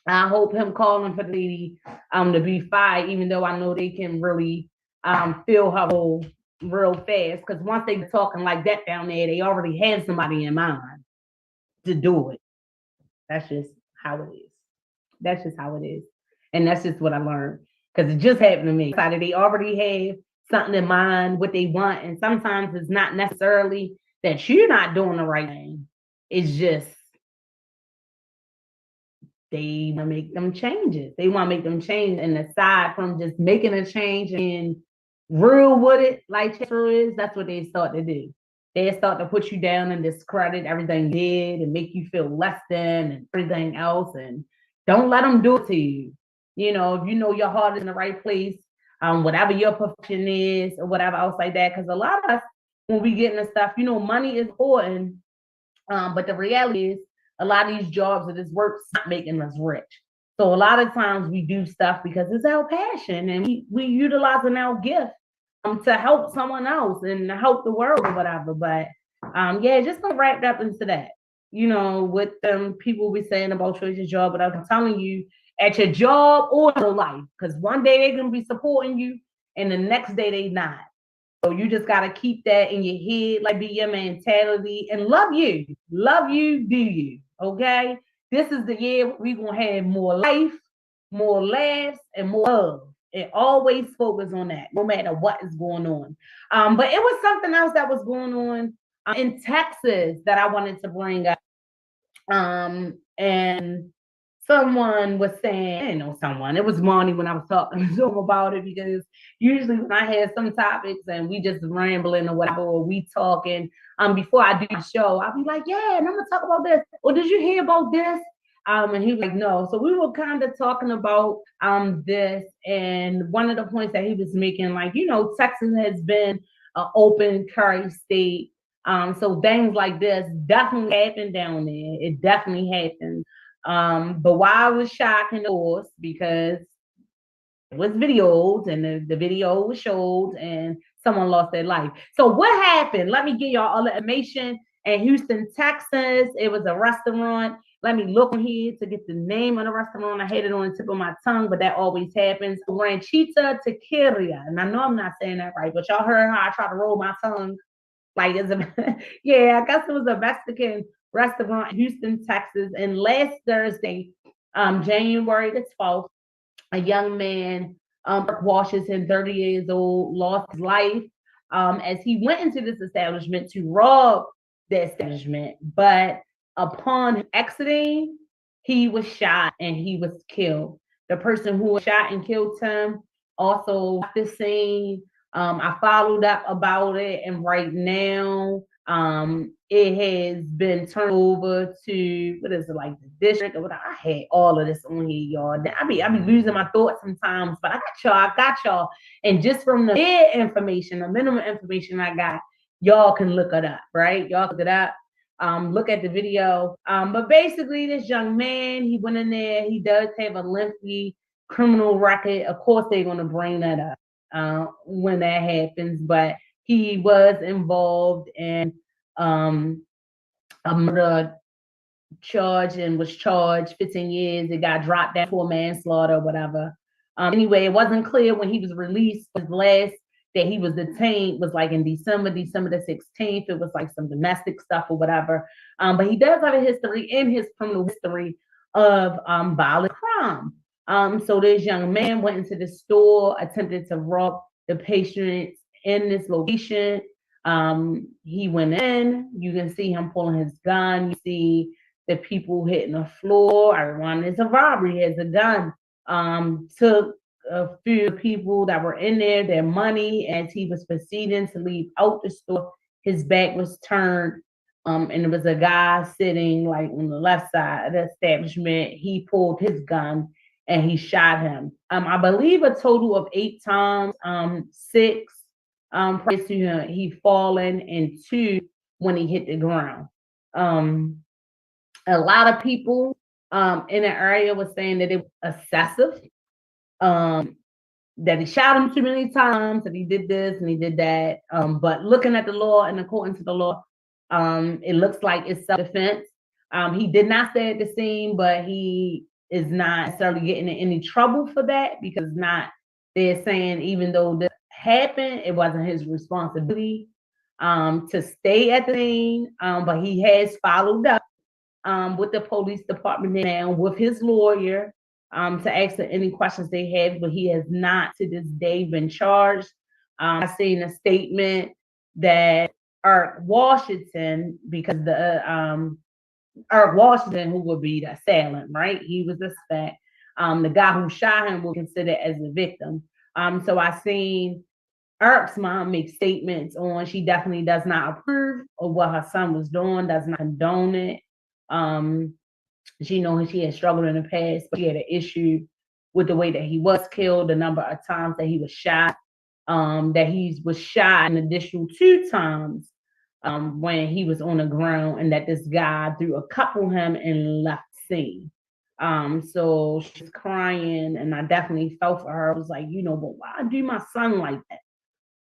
I hope him calling for the lady to be fired, even though I know they can really feel her real fast. Because once they talking like that down there, they already have somebody in mind to do it. That's just how it is. That's just how it is. And that's just what I learned. Because it just happened to me. So they already have something in mind, what they want. And sometimes it's not necessarily that you're not doing the right thing. It's just they want to make them changes. They want to make them change. And aside from just making a change and real with it, like ChasReal is, that's what they start to do. They start to put you down and discredit everything you did and make you feel less than and everything else. And don't let them do it to you. You know, if you know your heart is in the right place, whatever your profession is or whatever else like that. Because a lot of us, when we get into stuff, you know, money is important. But the reality is a lot of these jobs or this work's not making us rich. So a lot of times we do stuff because it's our passion and we utilizing our gift to help someone else and to help the world or whatever. But yeah, just don't wrap up into that. You know, with them people be saying about your job, but I'm telling you, at your job or your life, because one day they're gonna be supporting you and the next day they not. So you just gotta keep that in your head, like be your mentality, and love you. Love you, do you? Okay. This is the year we're gonna have more life, more laughs, and more love. And always focus on that, no matter what is going on. But it was something else that was going on in Texas that I wanted to bring up. And someone was saying, I didn't know someone, it was Monty when I was talking to him about it, because usually when I had some topics and we just rambling or whatever, or we talking, before I do the show, I'll be like, yeah, and I'm gonna talk about this. Or did you hear about this? And he was like, no. So we were kind of talking about this, and one of the points that he was making, like, you know, Texas has been an open carry state. So things like this definitely happen down there. It definitely happens. But why I was shocked, of course, because it was videos and the video was showed and someone lost their life. So what happened? Let me give y'all all the information. In Houston, Texas, it was a restaurant. Let me look on here to get the name of the restaurant. I had it on the tip of my tongue, but that always happens. Ranchita Tequila. And I know I'm not saying that right, but y'all heard how I try to roll my tongue. Like, it's a, yeah, I guess it was a Mexican restaurant in Houston, Texas. And last Thursday, January the 12th, a young man, Washington, 30 years old, lost his life as he went into this establishment to rob the establishment. But upon exiting, he was shot and he was killed. The person who was shot and killed him also at the scene. I followed up about it, and right now, it has been turned over to what is it, like the district or whatever. I had all of this on here, y'all. I be losing my thoughts sometimes, but I got y'all, and just from the information, the minimum information I got, y'all can look it up, right? Y'all look it up. Look at the video. But basically, this young man, he went in there. He does have a lengthy criminal record. Of course, they're going to bring that up when that happens. But he was involved in a murder charge and was charged 15 years. It got dropped down for manslaughter or whatever. Anyway, it wasn't clear when he was released. His last that he was detained was like in December the 16th. It was like some domestic stuff or whatever. But he does have a history in his criminal history of violent crime. So this young man went into the store, attempted to rob the patients in this location. He went in. You can see him pulling his gun. You see the people hitting the floor. Everyone is a robbery. He has a gun. Took a few people that were in there their money as he was proceeding to leave out the store. His back was turned, and there was a guy sitting like on the left side of the establishment. He pulled his gun and he shot him. I believe a total of 8 times. 6 prior to him, he fallen, and 2 when he hit the ground. A lot of people in the area was saying that it was excessive. That he shot him too many times, that he did this and he did that. But looking at the law and according to the law, it looks like it's self-defense. He did not stay at the scene, but he is not necessarily getting in any trouble for that, because they're saying even though this happened, it wasn't his responsibility to stay at the scene. But he has followed up with the police department now with his lawyer to ask any questions they have, but he has not to this day been charged. I've seen a statement that Eric Washington, because the Eric Washington, who would be the assailant, right? He was the suspect. The guy who shot him was considered as a victim. So I seen Eric's mom make statements on she definitely does not approve of what her son was doing, does not condone it. She knows she had struggled in the past, but she had an issue with the way that he was killed, the number of times that he was shot, that he was shot an additional 2 times when he was on the ground, and that this guy threw a cup on him and left the scene. So she's crying, and I definitely felt for her. I was like, but why do my son like that?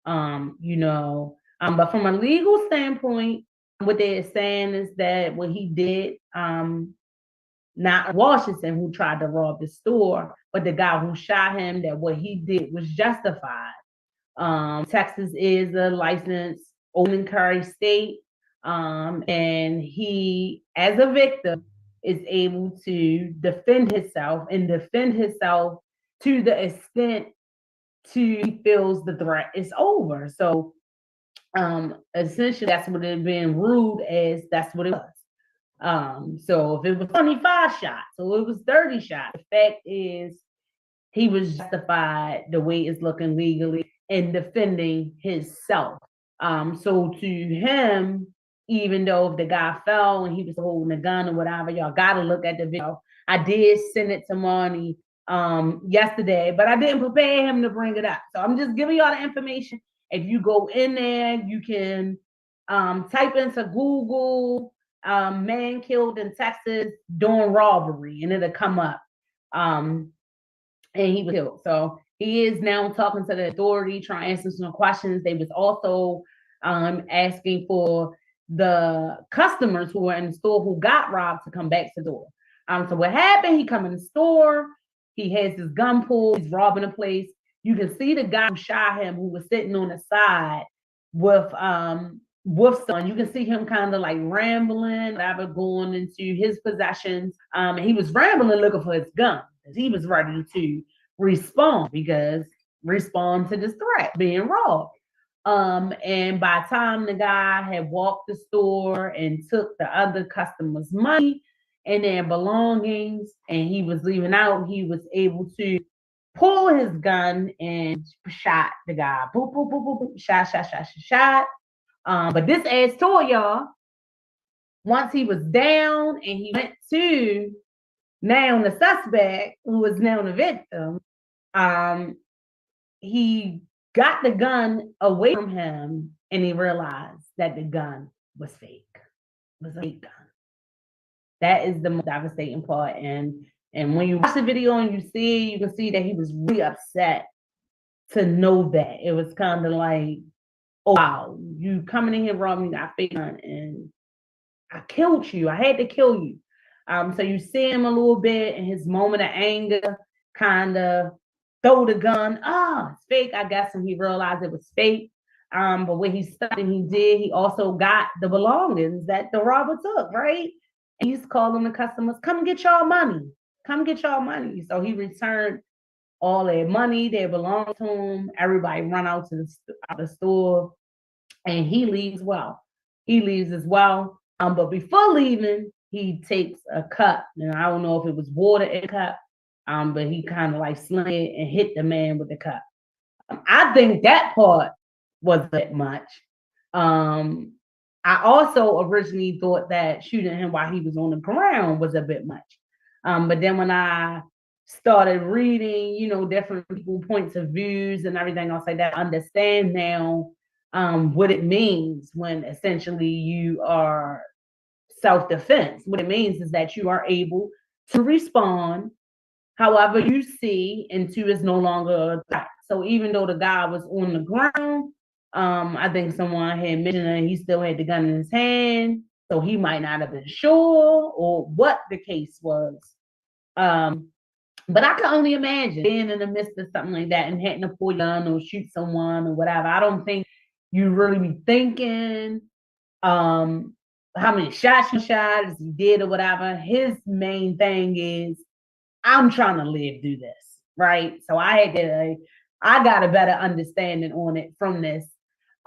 But from a legal standpoint, what they're saying is that what he did, not Washington who tried to rob the store, but the guy who shot him, that what he did was justified. Texas is a licensed open carry state, and he, as a victim, is able to defend himself to the extent he feels the threat is over. So essentially that's what it been ruled as. That's what it was. So if it was 25 shots, so it was 30 shots. The fact is, he was justified the way it's looking legally in defending himself. So to him, even though if the guy fell and he was holding a gun or whatever, y'all gotta look at the video. I did send it to Marnie yesterday, but I didn't prepare him to bring it up. So I'm just giving y'all the information. If you go in there, you can type into Google man killed in Texas during robbery, and it'll come up. And he was killed. So he is now talking to the authority, trying to answer some questions. They was also asking for the customers who were in the store who got robbed to come back to the door. So what happened? He come in the store. He has his gun pulled. He's robbing a place. You can see the guy who shot him, who was sitting on the side with someone. You can see him kind of like rambling, whatever, going into his possessions. And he was rambling, looking for his gun, because he was ready to respond to this threat, being robbed. And by the time the guy had walked the store and took the other customers' money and their belongings, and he was leaving out, he was able to pulled his gun and shot the guy. Boop, boop, boop, boop, boop. Shot. But this adds to it, y'all. Once he was down and he went to now the suspect, who was now the victim, he got the gun away from him and he realized that the gun was fake. It was a fake gun. That is the most devastating part. And when you watch the video and you can see that he was really upset to know that. It was kind of like, oh, wow, you coming in here robbing me, I fake gun, and I killed you. I had to kill you. So you see him a little bit in his moment of anger, kind of throw the gun. It's fake. I guess when he realized it was fake. But when he stopped and he did, he also got the belongings that the robber took, right? And he's calling the customers, come get y'all money. Come get y'all money. So he returned all their money, they belonged to him. Everybody run out to the store, and he leaves well. He leaves as well. But before leaving, he takes a cup. And I don't know if it was water in a cup, but he kind of like slammed it and hit the man with the cup. I think that part was a bit much. I also originally thought that shooting him while he was on the ground was a bit much. But then when I started reading, different people points of views and everything else like that, I understand now what it means when essentially you are self-defense. What it means is that you are able to respond however you see into is no longer a threat. So even though the guy was on the ground, I think someone had mentioned that he still had the gun in his hand, so he might not have been sure or what the case was. But I can only imagine being in the midst of something like that and having to pull your gun or shoot someone or whatever. I don't think you really be thinking how many shots you shot, as he did or whatever. His main thing is, I'm trying to live through this, right? So I got a better understanding on it from this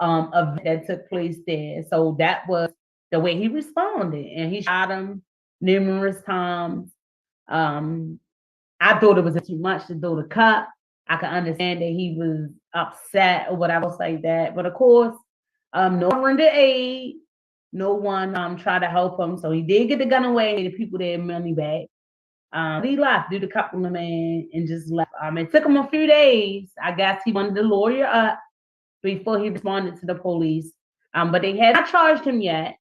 event that took place there. So that was the way he responded, and he shot him numerous times. I thought it was too much to throw the cup. I could understand that he was upset or whatever like that. But of course, no one rendered aid. No one tried to help him. So he did get the gun away, the people their money back. He left, did a couple of man and just left. It took him a few days. I guess he wanted to lawyer up before he responded to the police. But they had not charged him yet.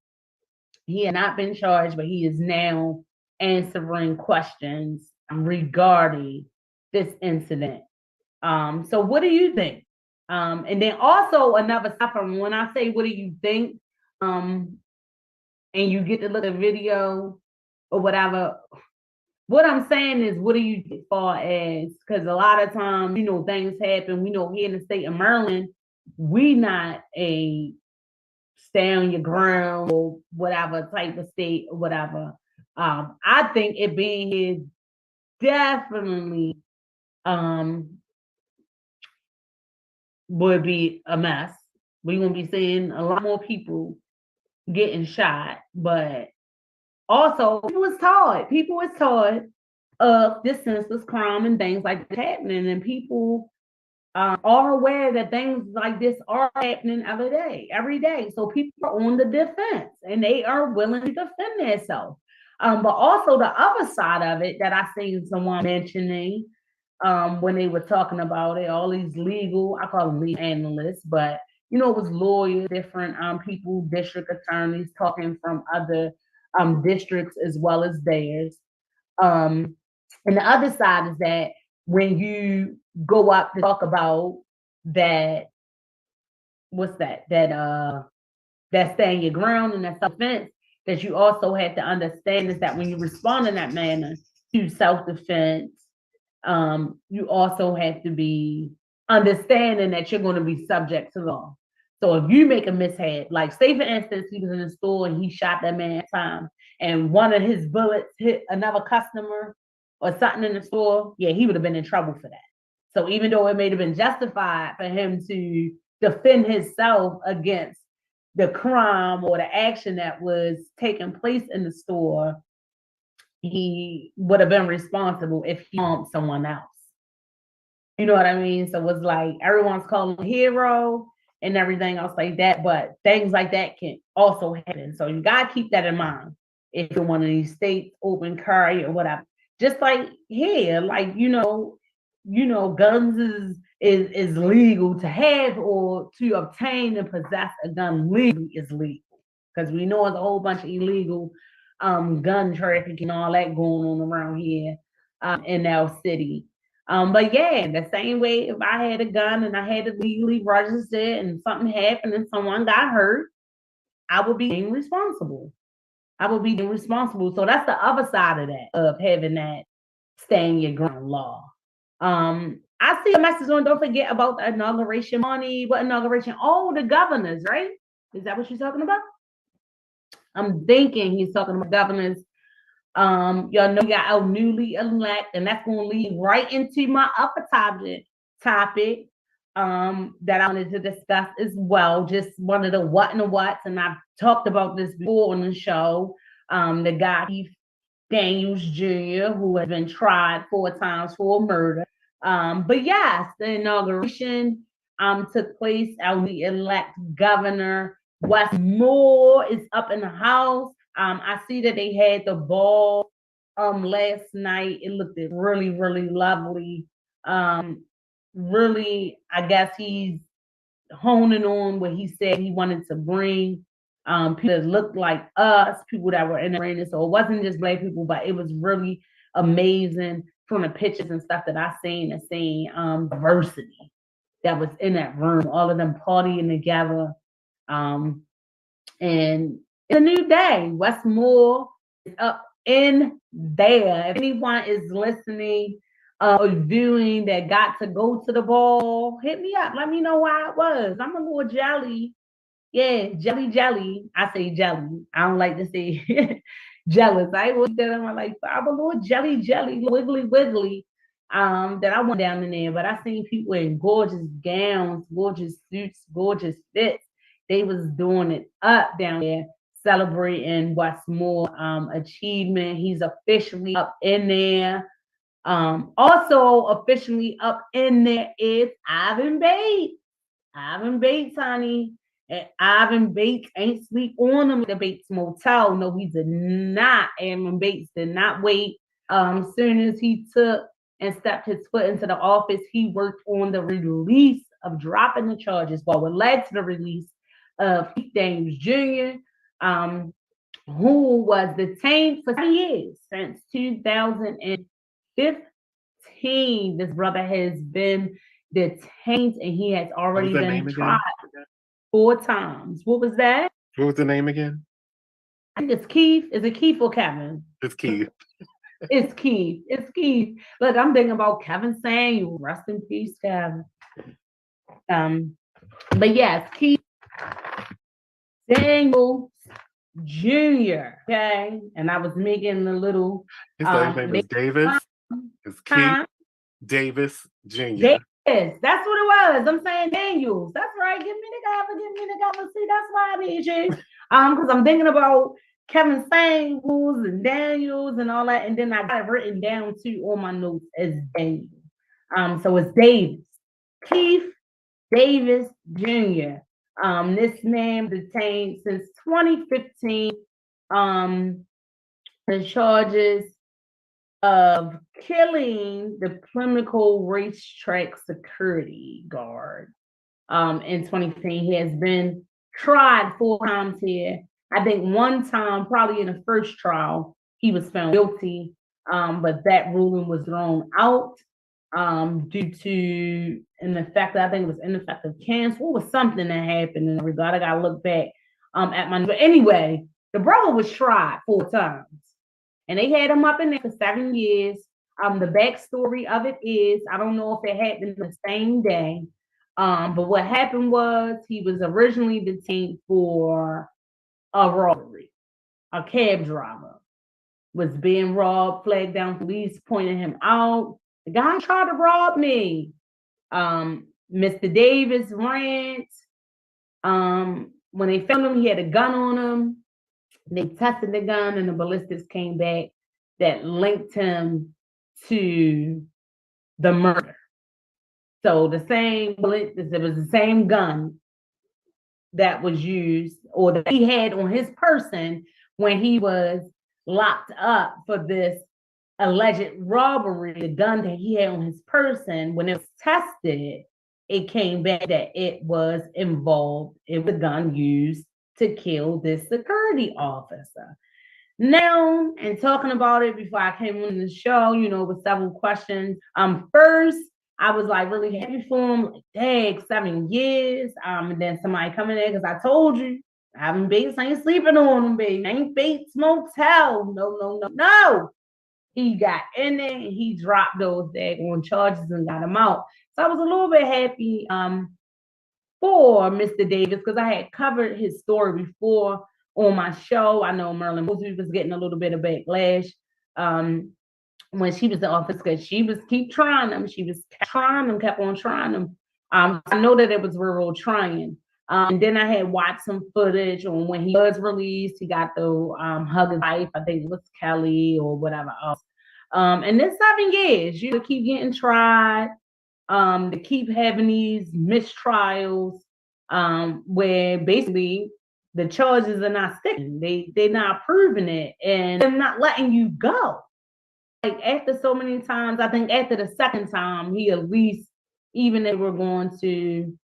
He had not been charged, but he is now answering questions regarding this incident. So what do you think? And then also another stuff from when I say, what do you think? And you get to look at video or whatever. What I'm saying is, what do you think as far as, because a lot of times, things happen. We know here in the state of Maryland, we not a stay on your ground or whatever type of state or whatever. I think it being here definitely would be a mess. We're going to be seeing a lot more people getting shot, but also people is taught of this senseless crime and things like that happening, and people are aware that things like this are happening every day. So people are on the defense and they are willing to defend themselves. But also the other side of it that I seen someone mentioning when they were talking about it, all these legal, I call them legal analysts, but it was lawyers, different people, district attorneys talking from other districts as well as theirs. And the other side is that when you go up to talk about that, that stand your ground and that self-defense, that you also have to understand is that when you respond in that manner to self-defense, you also have to be understanding that you're going to be subject to law. So if you make a mishap, like say for instance, he was in the store and he shot that man at time, and one of his bullets hit another customer or something in the store, yeah, he would have been in trouble for that. So even though it may have been justified for him to defend himself against the crime or the action that was taking place in the store, he would have been responsible if he harmed someone else. You know what I mean? So it's like everyone's calling him a hero and everything else like that. But things like that can also happen. So you gotta keep that in mind if you're one of these states, open carry or whatever. Just like here, like guns is legal to have or to obtain and possess a gun legally is legal. Because we know there's a whole bunch of illegal gun trafficking and all that going on around here in our city. But yeah, the same way if I had a gun and I had it legally registered and something happened and someone got hurt, I would be deemed responsible. I would be deemed responsible. So that's the other side of that, of having that stand your ground law. I see a message on, don't forget about the inauguration money. What inauguration? Oh, the governors, right? Is that what you're talking about? I'm thinking he's talking about governors. Y'all know we got our newly elect, and that's going to lead right into my upper topic that I wanted to discuss as well. Just one of the what and the whats, and I've talked about this before on the show. The guy Keith Daniels Jr., who has been tried 4 times for murder. But yes, the inauguration took place. Our newly elect governor Wes Moore is up in the house. I see that they had the ball last night. It looked really, really lovely. Really, I guess he's honing on what he said he wanted to bring. People that looked like us, people that were in the arena. So it wasn't just black people, but it was really amazing from the pictures and stuff that I seen and seeing diversity that was in that room, all of them partying together. And it's a new day. Westmore is up in there. If anyone is listening or viewing that got to go to the ball, hit me up. Let me know why it was. I'm a little jelly. Yeah, jelly. I say jelly. I don't like to say jealous. I always that in my life. I'm a little jelly, wiggly. That I went down in there, but I seen people in gorgeous gowns, gorgeous suits, gorgeous fits. They was doing it up down there, celebrating Westmore achievement. He's officially up in there. Also officially up in there is Ivan Bates. Ivan Bates, honey. And Ivan Bates ain't sleep on him at the Bates Motel. No, he did not. Ivan Bates did not wait. Soon as he took and stepped his foot into the office, he worked on the release of dropping the charges. Well, what led to the release of Keith Daniels Jr., who was detained for 3 years since 2015. This brother has been detained and he has already been tried 4 times. What was that? What was the name again? I think it's Keith. Is it Keith or Kevin? It's Keith. It's Keith. It's Keith. Look, I'm thinking about Kevin Samuel. Rest in peace, Kevin. But yes, Keith Daniels Jr. Okay, and I was making a little. His name is Davis. It's Keith Davis Jr. Yes, that's what it was. I'm saying Daniels. That's right. Give me the cover. See, that's why I need you. Because I'm thinking about Kevin Samuels and Daniels and all that, and then I got it written down too on my notes as Daniel. So it's Davis, Keith Davis Jr. This man detained since 2015. The charges of killing the Pimlico racetrack security guard in 2015. He has been tried 4 times here. I think 1 time, probably in the first trial, he was found guilty, but that ruling was thrown out due to I think it was ineffective counsel. What was something that happened in regard. I gotta look back at my. But anyway, the brother was tried 4 times. And they had him up in there for 7 years. The backstory of it is, I don't know if it happened the same day, but what happened was he was originally detained for a robbery. A cab driver was being robbed, flagged down, police pointed him out. The guy tried to rob me. Mr. Davis rant. When they found him, he had a gun on him. They tested the gun and the ballistics came back that linked him to the murder. So the same bullet, it was the same gun that was used or that he had on his person when he was locked up for this alleged robbery. The gun that he had on his person, when it was tested, it came back that it was involved. It was a gun used to kill this security officer. Now, and talking about it before I came on the show, with several questions. First, I was like really happy for him, like, dang, 7 years. And then somebody coming in because I told you, having Bates ain't sleeping on him, baby. Ain't Bates Motel. No. He got in there and he dropped those daggone charges and got him out. So I was a little bit happy for Mr. Davis because I had covered his story before on my show. I know Marilyn Mosby was getting a little bit of backlash when she was in office because she was keep trying them. She was trying them, kept on trying them. I know that it was real trying. And then I had watched some footage on when he was released. He got the hug his wife, I think it was Kelly or whatever else. And then 7 years, keep getting tried. To keep having these mistrials where basically the charges are not sticking. They're not proving it and they're not letting you go. Like after so many times, I think after the second time, he at least, even if we're going to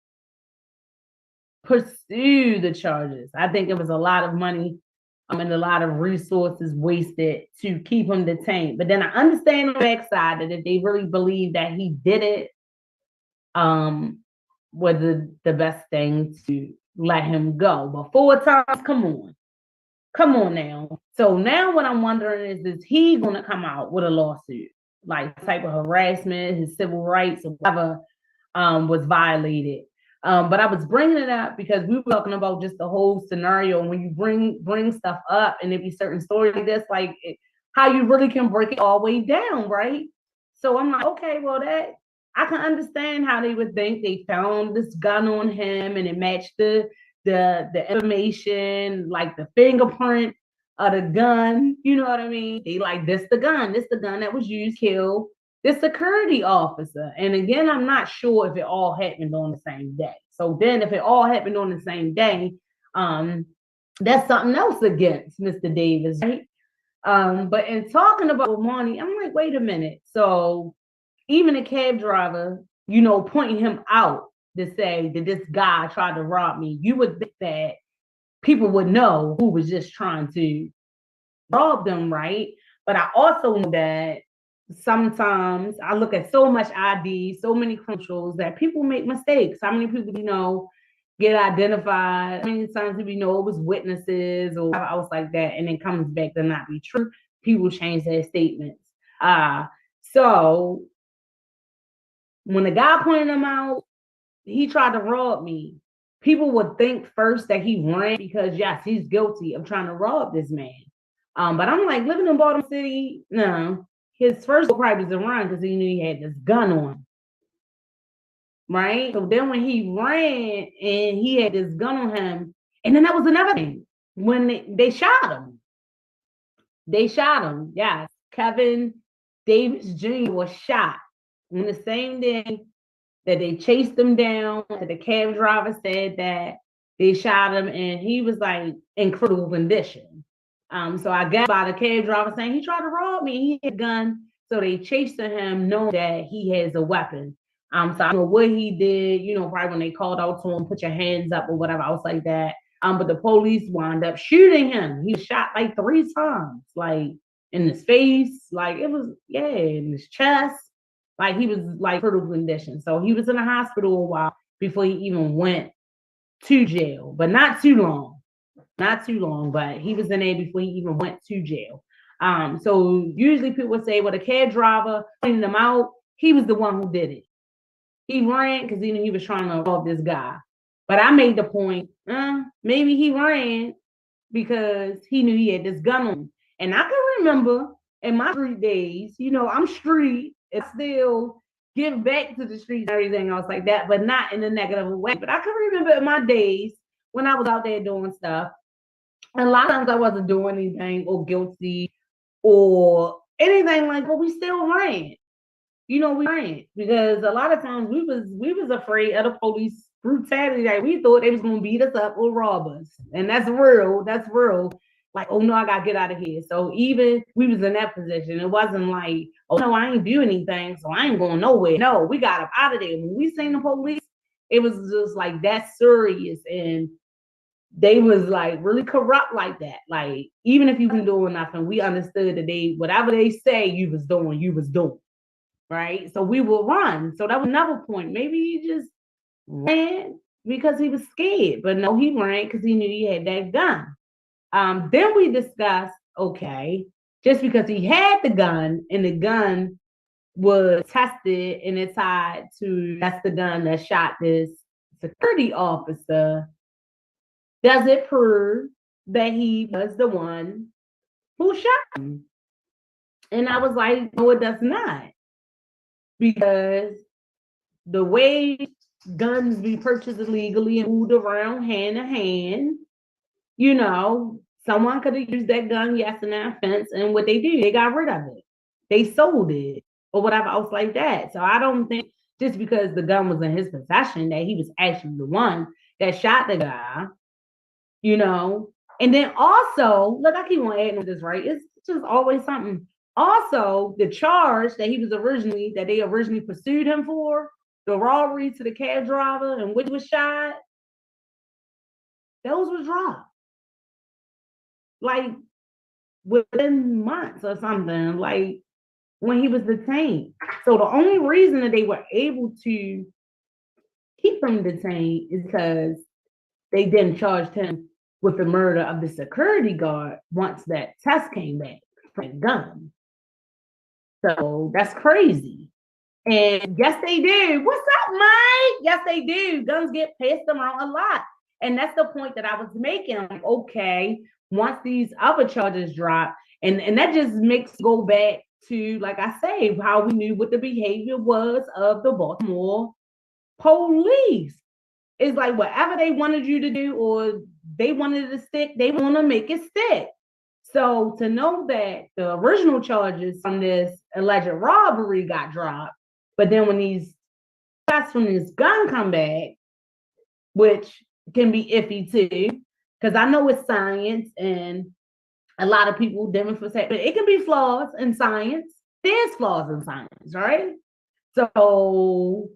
pursue the charges, I think it was a lot of money and a lot of resources wasted to keep him detained. But then I understand on the backside that if they really believe that he did it, was the best thing to let him go. But 4 times, come on now. So now what I'm wondering is he going to come out with a lawsuit, like type of harassment, his civil rights or whatever was violated. But I was bringing it up because we were talking about just the whole scenario. When you bring stuff up and there be certain stories like this, like how you really can break it all the way down, right? So I'm like, okay, well that I can understand how they would think they found this gun on him and it matched the information, like the fingerprint of the gun. You know what I mean? They like this the gun that was used to kill this security officer. And again, I'm not sure if it all happened on the same day. So then if it all happened on the same day, that's something else against Mr. Davis, right? But in talking about money, I'm like, wait a minute. So even a cab driver, pointing him out to say that this guy tried to rob me, you would think that people would know who was just trying to rob them, right? But I also know that sometimes I look at so much ID, so many credentials that people make mistakes. How many people, get identified? How many times do we know it was witnesses or else like that, and it comes back to not be true? People change their statements. So when the guy pointed him out, he tried to rob me. People would think first that he ran because yes, he's guilty of trying to rob this man. But I'm like, living in Baltimore City, no. His first probably was to run because he knew he had this gun on him. Right? So then when he ran and he had this gun on him, and then that was another thing. When they shot him. They shot him. Yes. Kevin Davis Jr. was shot on the same day that they chased him down. The cab driver said that they shot him and he was like in critical condition. So I got by the cab driver saying he tried to rob me. He had a gun. So they chased him knowing that he has a weapon. So I don't know what he did, probably when they called out to him, put your hands up or whatever else like that. But the police wound up shooting him. He was shot like 3 times, like in his face, like it was, in his chest. Like he was like critical condition. So he was in the hospital a while before he even went to jail, but not too long. Not too long, but he was in there before he even went to jail. So usually people would say, well, the cab driver cleaning him out, he was the one who did it. He ran because he knew he was trying to rob this guy. But I made the point, maybe he ran because he knew he had this gun on him. And I can remember in my street days, I'm street and still give back to the streets and everything else like that, but not in a negative way. But I can remember in my days when I was out there doing stuff, and a lot of times I wasn't doing anything or guilty or anything like, but we still ran. we ran because a lot of times we was afraid of the police brutality. Like we thought they was gonna beat us up or rob us, and that's real. That's real. Like, oh no, I gotta get out of here. So even we was in that position, it wasn't like, oh no, I ain't do anything, so I ain't going nowhere. No, we got up out of there. When we seen the police, it was just like that serious, and they was like really corrupt like that. Like even if you been doing nothing, we understood that they whatever they say you was doing. Right? So we will run. So that was another point. Maybe he just ran because he was scared, but no, he ran because he knew he had that gun. Then we discussed, okay, just because he had the gun and the gun was tested and it's tied to that's the gun that shot this security officer, does it prove that he was the one who shot him? And I was like, no, it does not. Because the way guns be purchased illegally and moved around hand to hand, someone could have used that gun, yes, in that offense, and what they did, they got rid of it. They sold it or whatever else like that. So I don't think just because the gun was in his possession that he was actually the one that shot the guy, And then also, look, I keep on adding with this, right? It's just always something. Also, the charge that they originally pursued him for, the robbery to the cab driver and which was shot, those was dropped. Like within months or something, like when he was detained. So the only reason that they were able to keep him detained is because they didn't charge him with the murder of the security guard once that test came back for the gun. So that's crazy. And yes, they do. What's up, Mike? Yes, they do. Guns get passed around a lot. And that's the point that I was making. Like, okay, once these other charges drop, and that just makes go back to, like I say, how we knew what the behavior was of the Baltimore police. It's like whatever they wanted you to do or they wanted it to stick, they want to make it stick. So to know that the original charges from this alleged robbery got dropped, but then when these shots from this gun come back, which can be iffy too, because I know it's science and a lot of people demonstrate, but it can be flaws in science. There's flaws in science, right? So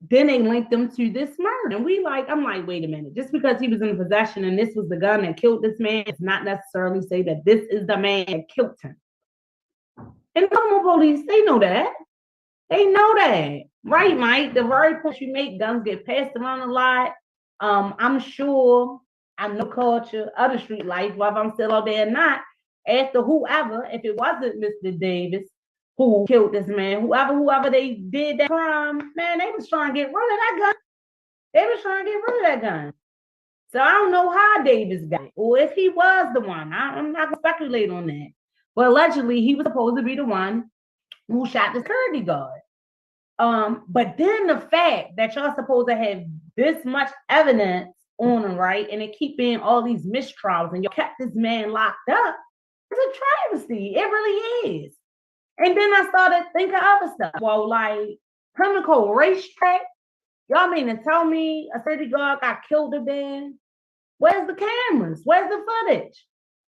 then they linked them to this murder. And I'm like, wait a minute, just because he was in possession and this was the gun that killed this man, it's not necessarily say that this is the man that killed him. And the police, they know that. They know that. Right, Mike? The very point you make, guns get passed around a lot. I'm sure I know culture, other street life, whether I'm still out there or not, after whoever, if it wasn't Mr. Davis, who killed this man, whoever they did that crime, man, they was trying to get rid of that gun. They was trying to get rid of that gun. So I don't know how Davis got it, or if he was the one. I'm not gonna speculate on that. But allegedly, he was supposed to be the one who shot the security guard. But then the fact that y'all supposed to have this much evidence on him, right? And it keep being all these mistrials, and you kept this man locked up. It's a travesty. It really is. And then I started thinking other stuff. Well, like Pinnacle Racetrack, y'all mean to tell me a security guard got killed again? Where's the cameras? Where's the footage?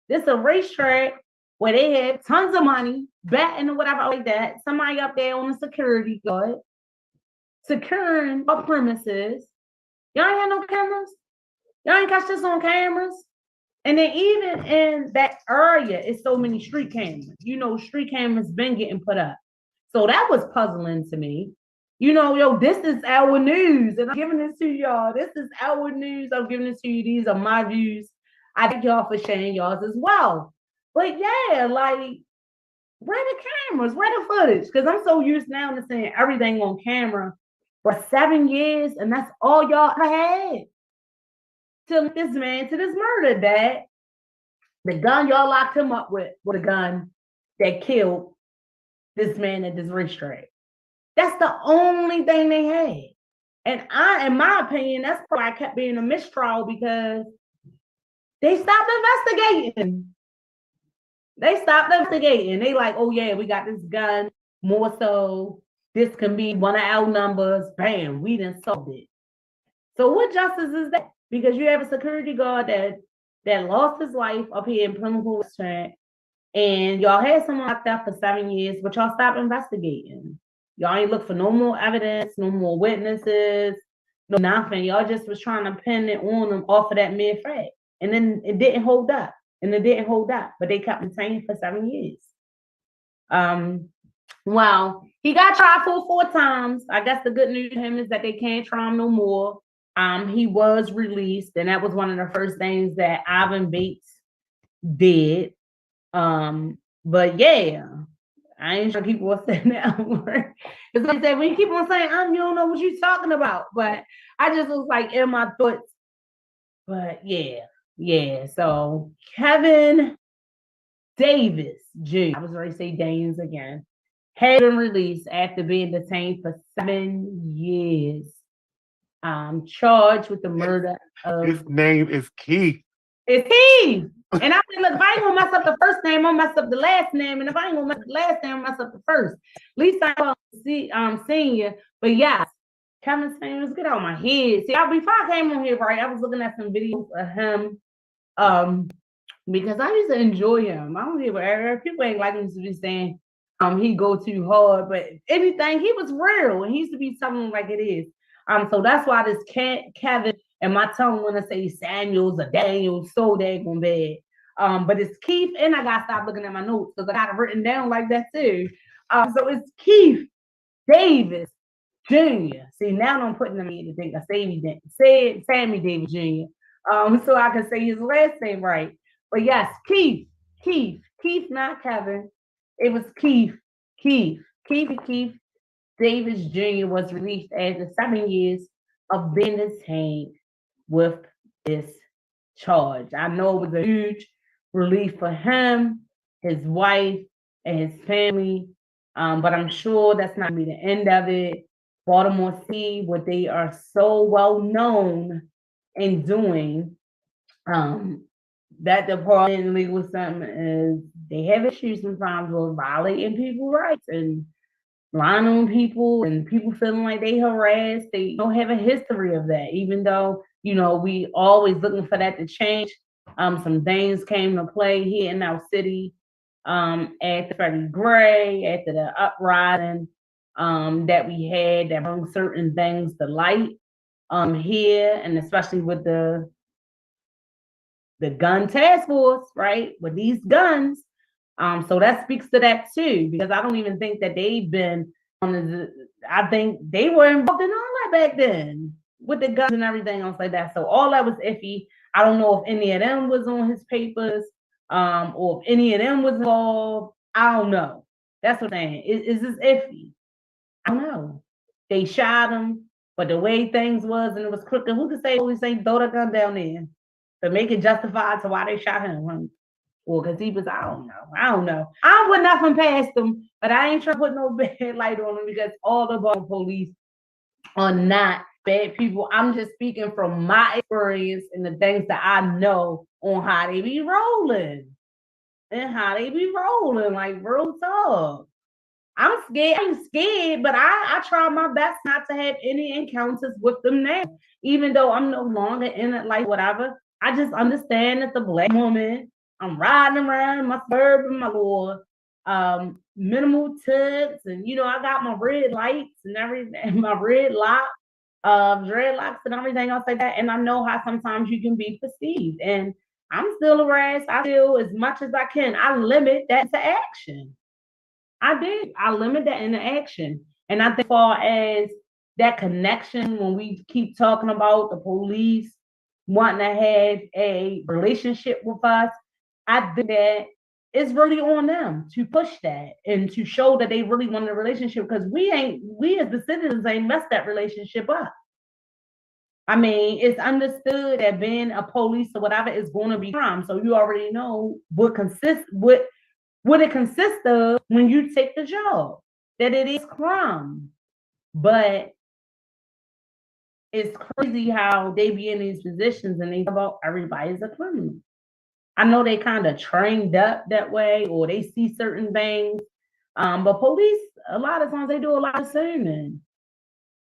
This is a racetrack where they had tons of money, betting or whatever like that. Somebody up there on the security guard, securing our premises. Y'all ain't had no cameras? Y'all ain't catch this on cameras? And then even in that area, it's so many street cameras. Street cameras been getting put up. So that was puzzling to me. This is our news, and I'm giving this to y'all. This is our news. I'm giving this to you. These are my views. I thank y'all for sharing yours as well. But yeah, like, where the cameras? Where the footage? Because I'm so used now to seeing everything on camera for 7 years, and that's all y'all had. To this man, to this murder, that the gun y'all locked him up with a gun that killed this man at this racetrack. That's the only thing they had. And in my opinion, that's why I kept being a mistrial, because they stopped investigating. They like, oh yeah, we got this gun. more so this can be one of our numbers. Bam, we done solved it. So what justice is that? Because you have a security guard that lost his life up here in Plymouth restaurant, and y'all had someone locked up for 7 years, but y'all stopped investigating. Y'all ain't look for no more evidence, no more witnesses, no nothing. Y'all just was trying to pin it on them off of that mere fact. And then it didn't hold up. And it didn't hold up. But they kept detained for 7 years. Well, he got tried for 4 times. I guess the good news to him is that they can't try him no more. He was released, and that was one of the first things that Ivan Bates did. But yeah, I ain't sure people will say that word. It's like I said, when you keep on saying, you don't know what you're talking about. But I just was like in my thoughts. But yeah. So Kevin Davis Jr., I was ready to say Danes again, had been released after being detained for 7 years. Charged with the murder of... His name is Keith. It's Keith. And I said, look, if I ain't gonna mess up the first name, I'm gonna mess up the last name. And if I ain't gonna mess up the last name, I'm gonna mess up the first. At least I call him senior. But yes, Kevin Samuels, get out of my head. See, before I came on here, right, I was looking at some videos of him. Because I used to enjoy him. I don't hear people ain't like him to be saying he go too hard, but anything, he was real and he used to be something like it is. So that's why this Kevin and my tongue want to say Samuels or Daniels so daggone bad. But it's Keith, and I gotta stop looking at my notes because I got it written down like that too. So it's Keith Davis Jr. See, now I'm putting them in to think of Sammy Davis Jr. So I can say his last name right. But yes, Keith, not Kevin. It was Keith Davis Jr. was released after 7 years of being detained with this charge. I know it was a huge relief for him, his wife, and his family, but I'm sure that's not going to be the end of it. Baltimore City, what they are so well known in doing, that department in legal system is they have issues sometimes with violating people's rights and lying on people and people feeling like they harassed. They don't have a history of that, even though, we always looking for that to change. Some things came to play here in our city after Freddie Gray, after the uprising that we had that brought certain things to light here, and especially with the gun task force, right? With these guns. So that speaks to that too, because I don't even think that they've been I think they were involved in all that back then with the guns and everything else like that. So all that was iffy. I don't know if any of them was on his papers, or if any of them was involved. I don't know. That's what I'm saying. Is this iffy? I don't know. They shot him, but the way things was and it was crooked, who could say police ain't throw the gun down there to make it justified to why they shot him? Or because he was, I don't know. I would nothing past him, but I ain't trying to put no bad light on him because all the police are not bad people. I'm just speaking from my experience and the things that I know on how they be rolling. Like real talk. I'm scared, but I try my best not to have any encounters with them now. Even though I'm no longer in it, like whatever. I just understand that the Black woman, I'm riding around in my Suburban, my little minimal tips, and I got my red lights and everything, my red lock, dreadlocks and everything else like that. And I know how sometimes you can be perceived. And I'm still harassed. I feel as much as I can. I limit that to action. I did. I limit that into action. And I think as far as that connection, when we keep talking about the police wanting to have a relationship with us, I think that it's really on them to push that and to show that they really want a relationship, because we as the citizens ain't messed that relationship up. I mean, it's understood that being a police or whatever is going to be crime. So you already know what it consists of when you take the job, that it is crime. But it's crazy how they be in these positions and they talk about everybody's a criminal. I know they kind of trained up that way, or they see certain things But police, a lot of times they do a lot of assuming.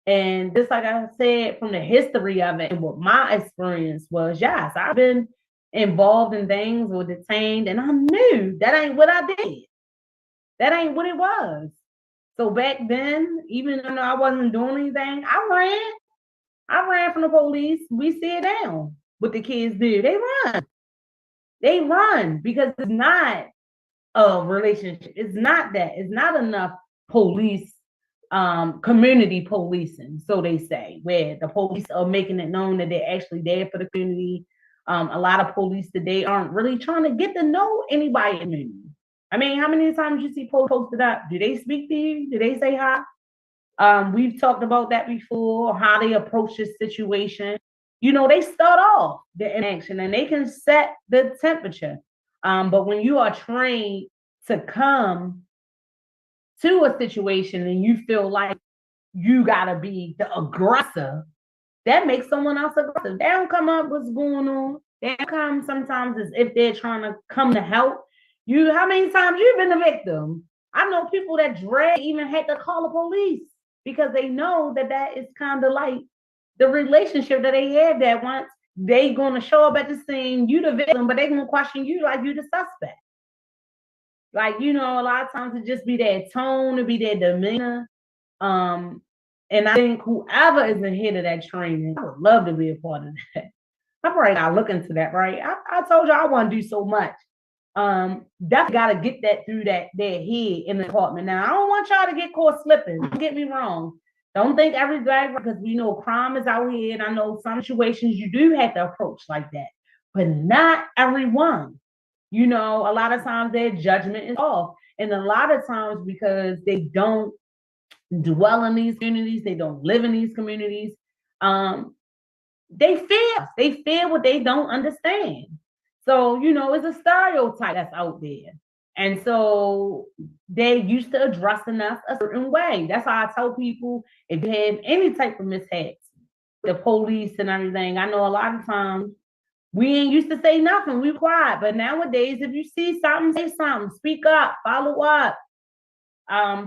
And just like I said, from the history of it and what my experience was, yes, I've been involved in things or detained, and I knew that ain't what I did. That ain't what it was. So back then, even though I wasn't doing anything, I ran. I ran from the police. We sit down. What the kids do, they run. They run because it's not a relationship. It's not that. It's not enough police, community policing, so they say, where the police are making it known that they're actually there for the community. A lot of police today aren't really trying to get to know anybody in the community. I mean, how many times you see police posted up? Do they speak to you? Do they say hi? We've talked about that before, how they approach this situation. You know, they start off the interaction and they can set the temperature. But when you are trained to come to a situation and you feel like you gotta be the aggressor, that makes someone else aggressive. They don't come up what's going on. They come sometimes as if they're trying to come to help. You, how many times you've been a victim? I know people that drag even had to call the police because they know that that is kind of like the relationship that they had, that once they gonna show up at the scene, you the victim, but they gonna question you like you the suspect. Like, you know, a lot of times it just be their tone, it be their demeanor. And I think whoever is ahead of that training, I would love to be a part of that. I'm probably gotta look into that, right? I told you I want to do so much. Definitely gotta get that through their head in the department. Now, I don't want y'all to get caught slipping. Don't get me wrong. Don't think every driver, because we know crime is out here, and I know some situations you do have to approach like that, but not everyone. You know, a lot of times their judgment is off. And a lot of times because they don't dwell in these communities, they don't live in these communities, they fear what they don't understand. So, you know, it's a stereotype that's out there. And so they used to addressing us a certain way. That's how I tell people, if you have any type of mishaps, the police and everything, I know a lot of times we ain't used to say nothing. We quiet. But nowadays, if you see something, say something. Speak up. Follow up.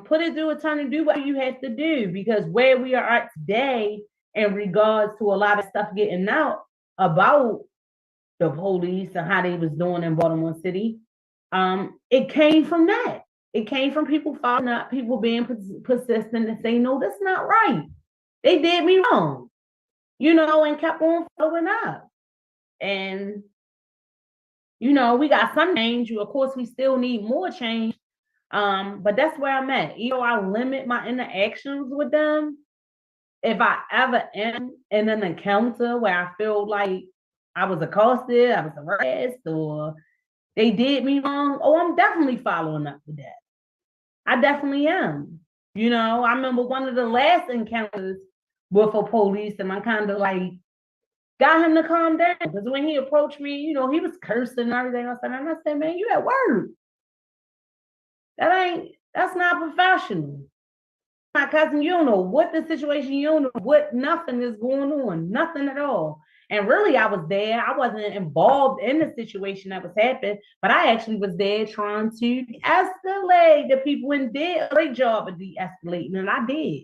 Put it through attorney. Do what you have to do. Because where we are at today, in regards to a lot of stuff getting out about the police and how they was doing in Baltimore City, it came from that. It came from people following up, people being persistent and saying, no, that's not right. They did me wrong. You know, and kept on following up. And, you know, we got some change. Of course, we still need more change. But that's where I'm at. You know, I limit my interactions with them. If I ever am in an encounter where I feel like I was accosted, I was harassed, or they did me wrong, oh, I'm definitely following up with that. I definitely am. You know, I remember one of the last encounters with a police, and I kind of like got him to calm down, because when he approached me, you know, he was cursing and everything else. And I said, man, you at work. That's not professional. My cousin, you don't know what the situation, you don't know what nothing is going on, nothing at all. And really, I was there. I wasn't involved in the situation that was happening, but I actually was there trying to escalate the people, and did a great job of de-escalating, and I did.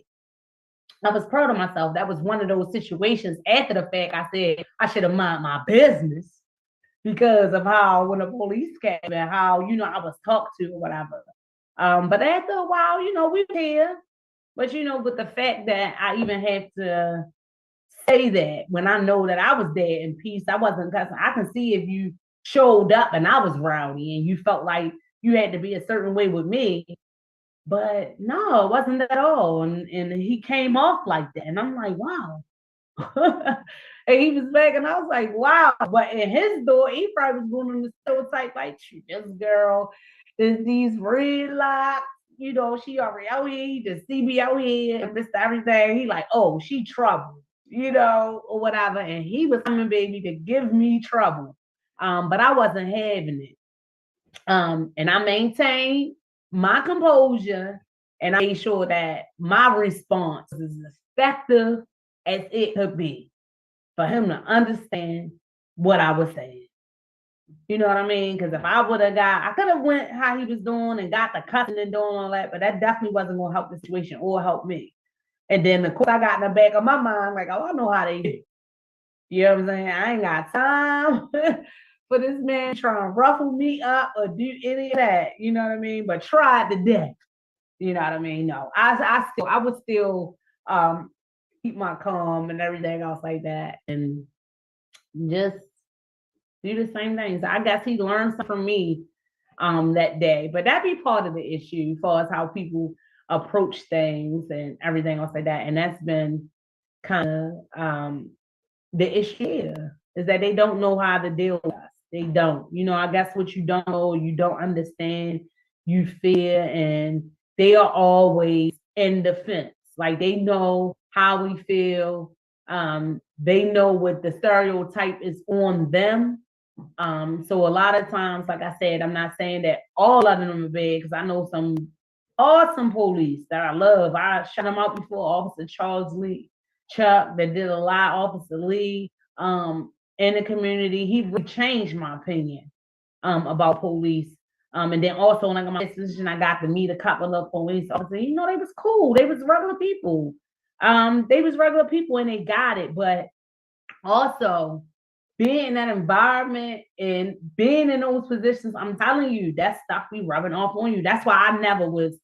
I was proud of myself. That was one of those situations after the fact I said I should have minded my business because of how when the police came and how, you know, I was talked to or whatever. But after a while, you know, we were here. But, you know, with the fact that I even had to say that when I know that I was there in peace, I wasn't cussing. I can see if you showed up and I was rowdy and you felt like you had to be a certain way with me. But no, it wasn't at all. And he came off like that. And I'm like, wow. And he was back and I was like, wow. But in his door, he probably was going on the stereotype like, this girl, there's these red locks. You know, she already out here, he just see me out here and missed everything. He like, oh, she trouble, you know, or whatever. And he was coming, baby, to give me trouble. But I wasn't having it. And I maintained my composure, and I made sure that my response is as effective as it could be for him to understand what I was saying. You know what I mean? Because if I would have I could have went how he was doing and got the cussing and doing all that, but that definitely wasn't going to help the situation or help me. And then, of course, I got in the back of my mind, like, oh, I know how they do. You know what I'm saying? I ain't got time for this man trying to ruffle me up or do any of that. You know what I mean? But try it to death. You know what I mean? No, I would still keep my calm and everything else like that, and just do the same things. I guess he learned something from me that day, but that be part of the issue as far as how people approach things and everything else like that. And that's been kind of the issue here, is that they don't know how to deal with us. They don't. You know, I guess what you don't know, you don't understand, you fear, and they are always in defense. Like they know how we feel. They know what the stereotype is on them. So a lot of times, like I said, I'm not saying that all of them are bad, because I know some awesome police that I love. I shut them out before. Officer Charles Lee, Chuck, that did a lot. Officer Lee, in the community, he really changed my opinion about police. And then also, like my decision, I got to meet a couple of police officers. You know, they was cool. They was regular people. They was regular people, and they got it. But also, being in that environment and being in those positions, I'm telling you, that stuff be rubbing off on you. That's why I never was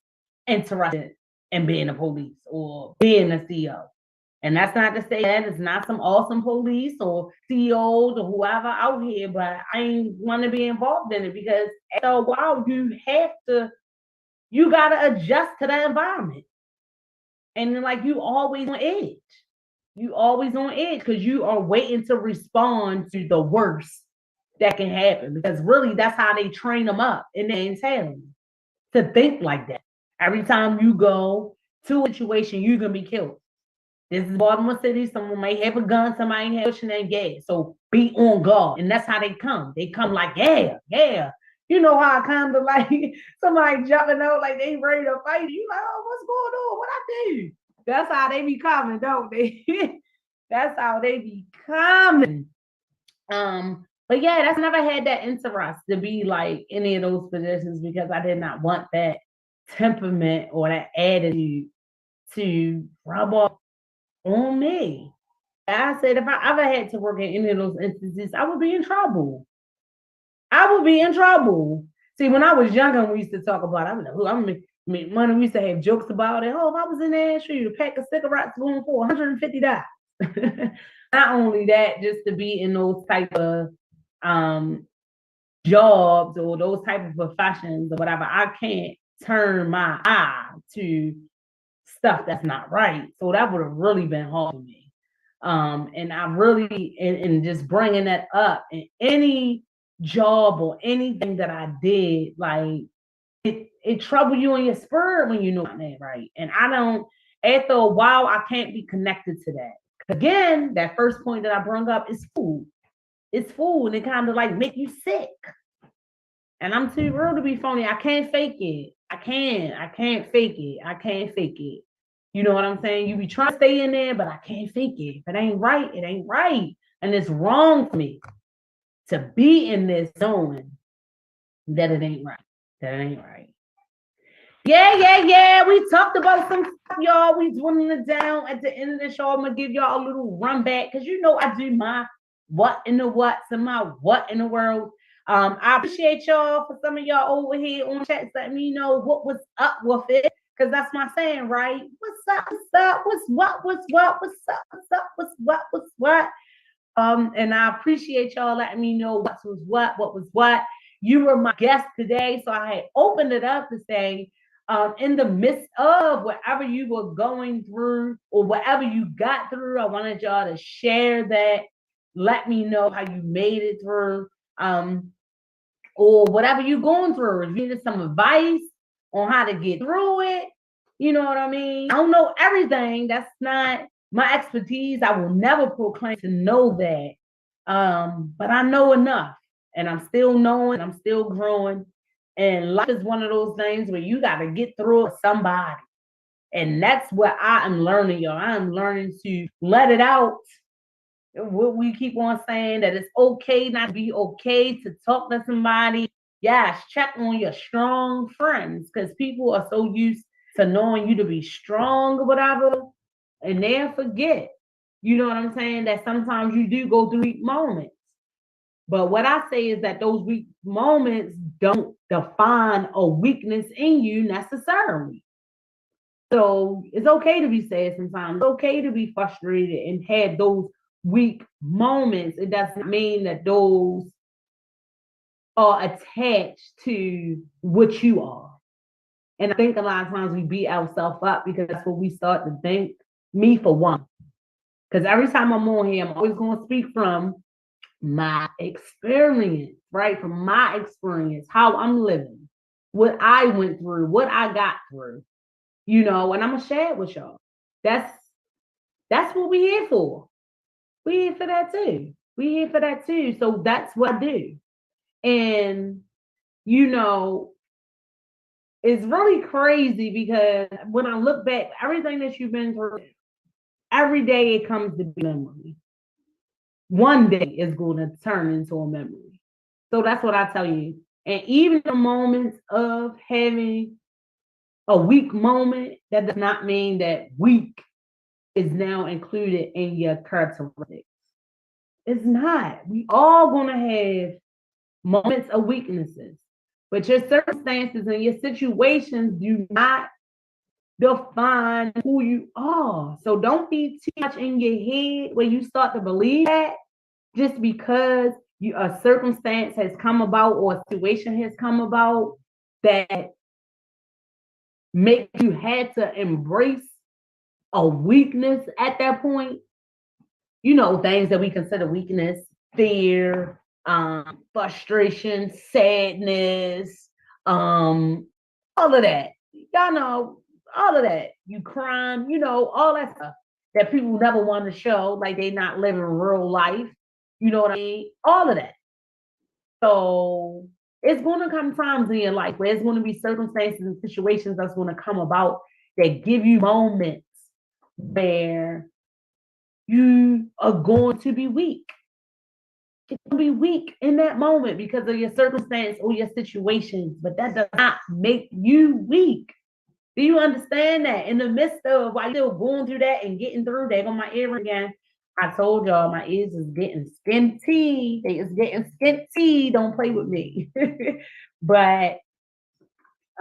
interested in being a police or being a CEO. And that's not to say that it's not some awesome police or CEOs or whoever out here, but I ain't want to be involved in it, because after a while you gotta adjust to the environment. And then, like, you always on edge. You always on edge because you are waiting to respond to the worst that can happen. Because really, that's how they train them up in the intelligence, to think like that. Every time you go to a situation, you're gonna be killed. This is Baltimore City. Someone might have a gun, somebody ain't pushing their gas. So be on guard. And that's how they come. They come like, yeah, yeah. You know how I kind of like somebody jumping out like they ready to fight. You like, oh, what's going on? What I do? That's how they be coming, don't they? That's how they be coming. But yeah, that's never had that interest to be like any of those positions, because I did not want that temperament or that attitude to rub off on me. I said if I ever had to work in any of those instances, I would be in trouble. I would be in trouble. See, when I was younger, we used to talk about, I was like, I'm gonna make money. We used to have jokes about it. Oh, if I was in there, sure, you a pack of cigarettes going for $150. Not only that, just to be in those type of jobs or those type of professions or whatever, I can't turn my eye to stuff that's not right. So that would have really been hard for me. And I really, and just bringing that up in any job or anything that I did, like it trouble you in your spirit when you know that, right? And I don't, after a while, I can't be connected to that. Again, that first point that I brought up is food. It's food, and it kind of like make you sick. And I'm too real to be phony. I can't fake it. I can't fake it. I can't fake it. You know what I'm saying? You be trying to stay in there, but I can't fake it. If it ain't right, it ain't right. And it's wrong for me to be in this knowing that it ain't right. That it ain't right. Yeah. We talked about some stuff, y'all. We dwindling it down. At the end of the show, I'm gonna give y'all a little run back, because you know I do my what in the what's and my what in the world. I appreciate y'all for some of y'all over here on chat letting me know what was up with it, because that's my saying, right? What's up? What's up? What's what? What's what? What's up? What's up? What's what? What's what? And I appreciate y'all letting me know what was what was what. You were my guest today, so I had opened it up to say, in the midst of whatever you were going through or whatever you got through, I wanted y'all to share that. Let me know how you made it through, or whatever you're going through. If you needed some advice on how to get through it, you know what I mean? I don't know everything. That's not my expertise. I will never proclaim to know that. But I know enough, and I'm still knowing, I'm still growing. And life is one of those things where you got to get through it with somebody. And that's what I am learning, y'all. I am learning to let it out what we keep on saying, that it's okay not to be okay to talk to somebody. Yes, check on your strong friends, because people are so used to knowing you to be strong or whatever, and they'll forget. You know what I'm saying? That sometimes you do go through weak moments. But what I say is that those weak moments don't define a weakness in you necessarily. So it's okay to be sad sometimes. It's okay to be frustrated and have those weak moments. It doesn't mean that those are attached to what you are. And I think a lot of times we beat ourselves up because that's what we start to think. Me for one. Because every time I'm on here, I'm always going to speak from my experience, right? From my experience, how I'm living, what I went through, what I got through, and I'm gonna share it with y'all. That's what we here for. We here for that too. We here for that too. So that's what I do. And it's really crazy because when I look back, everything that you've been through, every day it comes to be memory. One day is going to turn into a memory. So that's what I tell you. And even the moments of having a weak moment, that does not mean that weak is now included in your characteristics. It's not. We all going to have moments of weaknesses, but your circumstances and your situations do not define who you are. So don't be too much in your head where you start to believe that just because a circumstance has come about or a situation has come about that make you have to embrace a weakness at that point. Things that we consider weakness: fear, frustration, sadness, all of that. Y'all know all of that. You crying, all that stuff that people never want to show, like they not living real life. You know what I mean? All of that. So it's going to come times in your life where it's going to be circumstances and situations that's going to come about that give you moments where you are going to be weak. You're going to be weak in that moment because of your circumstance or your situations, but that does not make you weak. Do you understand that? In the midst of while you're going through that and getting through, there go my ear again. I told y'all my ears is getting skinty. They is getting skinty. Don't play with me. But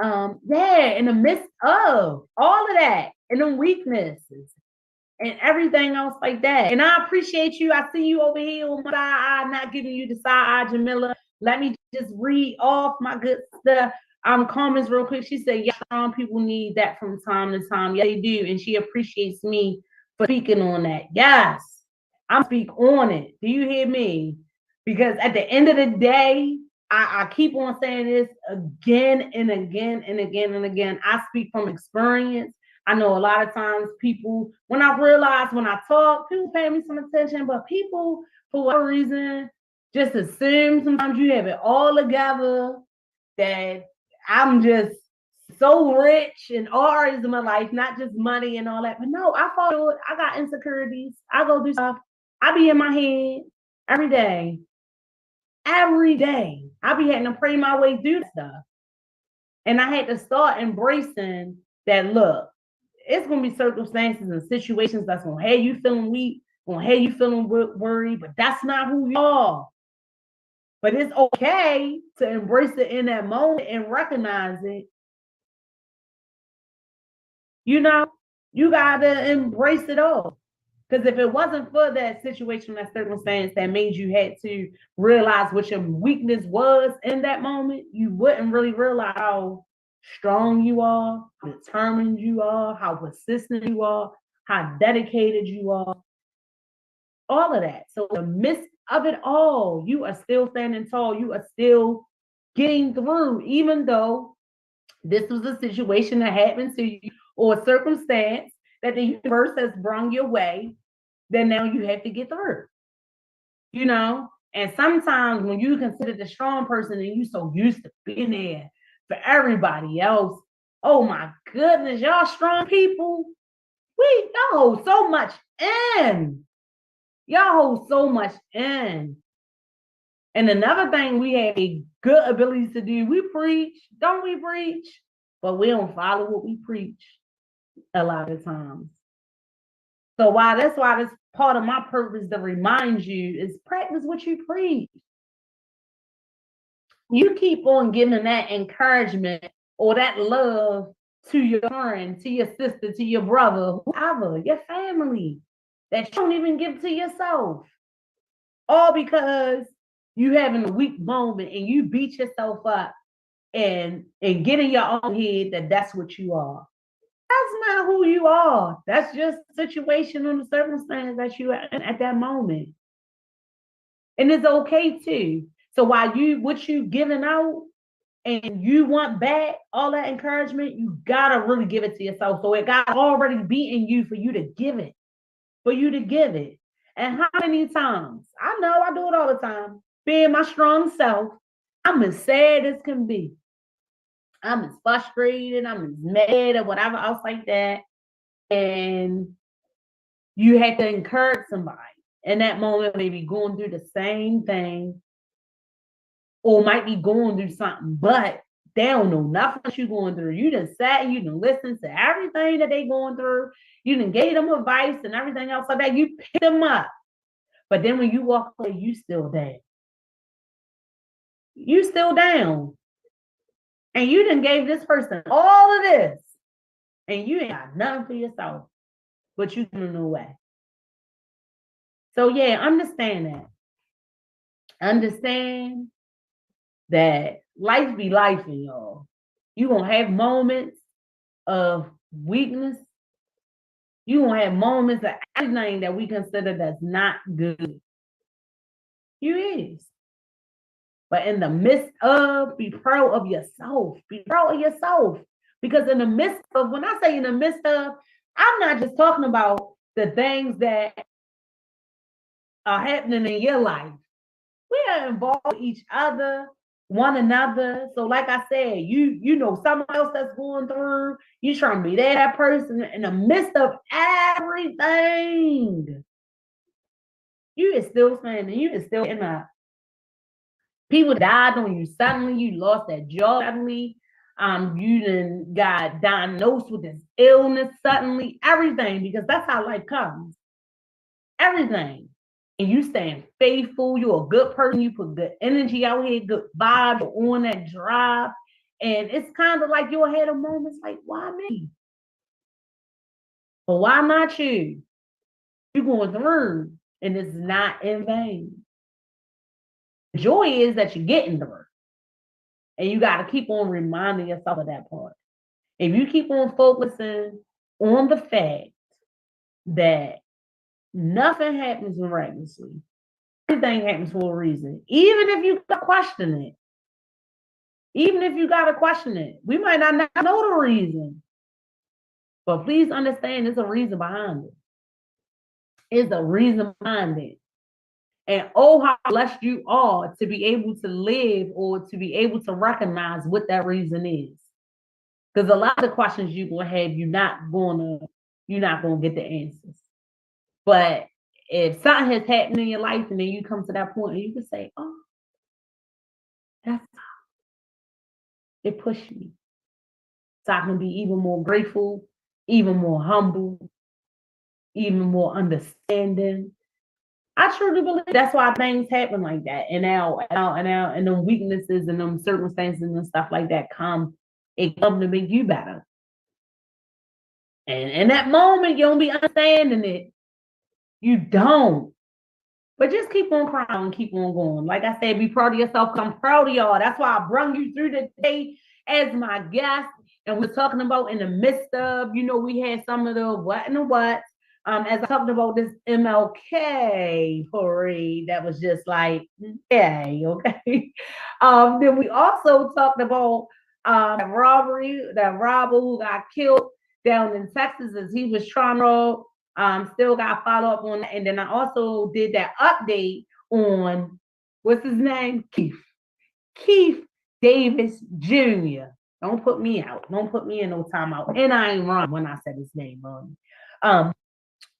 yeah, in the midst of all of that and them weaknesses and everything else like that. And I appreciate you. I see you over here on my side eye, not giving you the side eye, Jamila. Let me just read off my good stuff. Comments real quick. She said, yeah, strong people need that from time to time. Yeah, they do. And she appreciates me for speaking on that. Yes, I'm speak on it. Do you hear me? Because at the end of the day, I keep on saying this again and again and again and again. I speak from experience. I know a lot of times people, when I talk, people pay me some attention, but people, for whatever reason, just assume sometimes you have it all together, that I'm just so rich in all areas of my life, not just money and all that. But no, I follow it. I got insecurities. I go through stuff. I be in my head every day. Every day. I be having to pray my way through stuff. And I had to start embracing that, look, it's going to be circumstances and situations that's going to have you feeling weak, going to have you feeling worried, but that's not who you are. But it's okay to embrace it in that moment and recognize it. You got to embrace it all. Because if it wasn't for that situation, that circumstance that made you had to realize what your weakness was in that moment, you wouldn't really realize how strong you are, how determined you are, how persistent you are, how dedicated you are, all of that. So in the midst of it all, you are still standing tall. You are still getting through, even though this was a situation that happened to you or a circumstance that the universe has brought your way, then now you have to get through. And sometimes when you consider the strong person and you so used to being there for everybody else, oh my goodness, y'all strong people, we know so much in. Y'all hold so much in. And another thing we have a good ability to do, we preach, don't we preach? But we don't follow what we preach a lot of times. So that's why this part of my purpose to remind you is practice what you preach. You keep on giving that encouragement or that love to your friend, to your sister, to your brother, whoever, your family, that you don't even give to yourself. All because you having a weak moment and you beat yourself up and get in your own head that that's what you are. That's not who you are. That's just the situation and the circumstance that you are in at that moment. And it's okay too. So while what you giving out and you want back all that encouragement, you gotta really give it to yourself. So it got already beaten you for you to give it. For you to give it. And how many times? I know I do it all the time. Being my strong self, I'm as sad as can be. I'm as frustrated, I'm as mad or whatever else like that. And you have to encourage somebody in that moment, maybe going through the same thing or might be going through something, but they don't know nothing that you're going through. You done sat, you done listened to everything that they going through. You done gave them advice and everything else like that. You pick them up. But then when you walk away, you still down. You still down. And you done gave this person all of this. And you ain't got nothing for yourself. But you giving it away. So yeah, understand that. Understand that life be life, y'all. You gonna have moments of weakness. You gonna have moments of everything that we consider that's not good. You is. But in the midst of, be proud of yourself. Be proud of yourself. Because in the midst of, when I say in the midst of, I'm not just talking about the things that are happening in your life. We are involved with each other, one another. So like I said, you know someone else that's going through, you trying to be there, that person in the midst of everything. You is still standing, you is still in a people died on you suddenly, you lost that job suddenly, you then got diagnosed with this illness suddenly, everything, because that's how life comes. Everything. And you staying faithful, you're a good person, you put good energy out here, good vibe, you're on that drive. And it's kind of like you'll have moments like, why me? But why not you? You're going through, and it's not in vain. The joy is that you're getting through. And you got to keep on reminding yourself of that part. If you keep on focusing on the fact that nothing happens miraculously, everything happens for a reason, even if you question it. Even if you got to question it, we might not know the reason. But please understand there's a reason behind it. It's a reason behind it. And oh, how blessed you are to be able to live or to be able to recognize what that reason is. Because a lot of the questions you will have, you're not gonna get the answers. But if something has happened in your life and then you come to that point and you can say, oh, that's how it pushed me. So I can be even more grateful, even more humble, even more understanding. I truly believe that's why things happen like that. And them weaknesses and them circumstances and stuff like that come to make you better. And in that moment, you don't be understanding it. You don't. But just keep on crying and keep on going. Like I said, be proud of yourself. I'm proud of y'all. That's why I brung you through the day as my guest. And we're talking about in the midst of, we had some of the what and the what. As I talked about this MLK parade, that was just like, yay, okay. Then we also talked about that robber who got killed down in Texas as he was trying to still got follow up on that. And then I also did that update on what's his name? Keith Davis Jr. Don't put me out. Don't put me in no timeout. And I ain't wrong when I said his name wrong.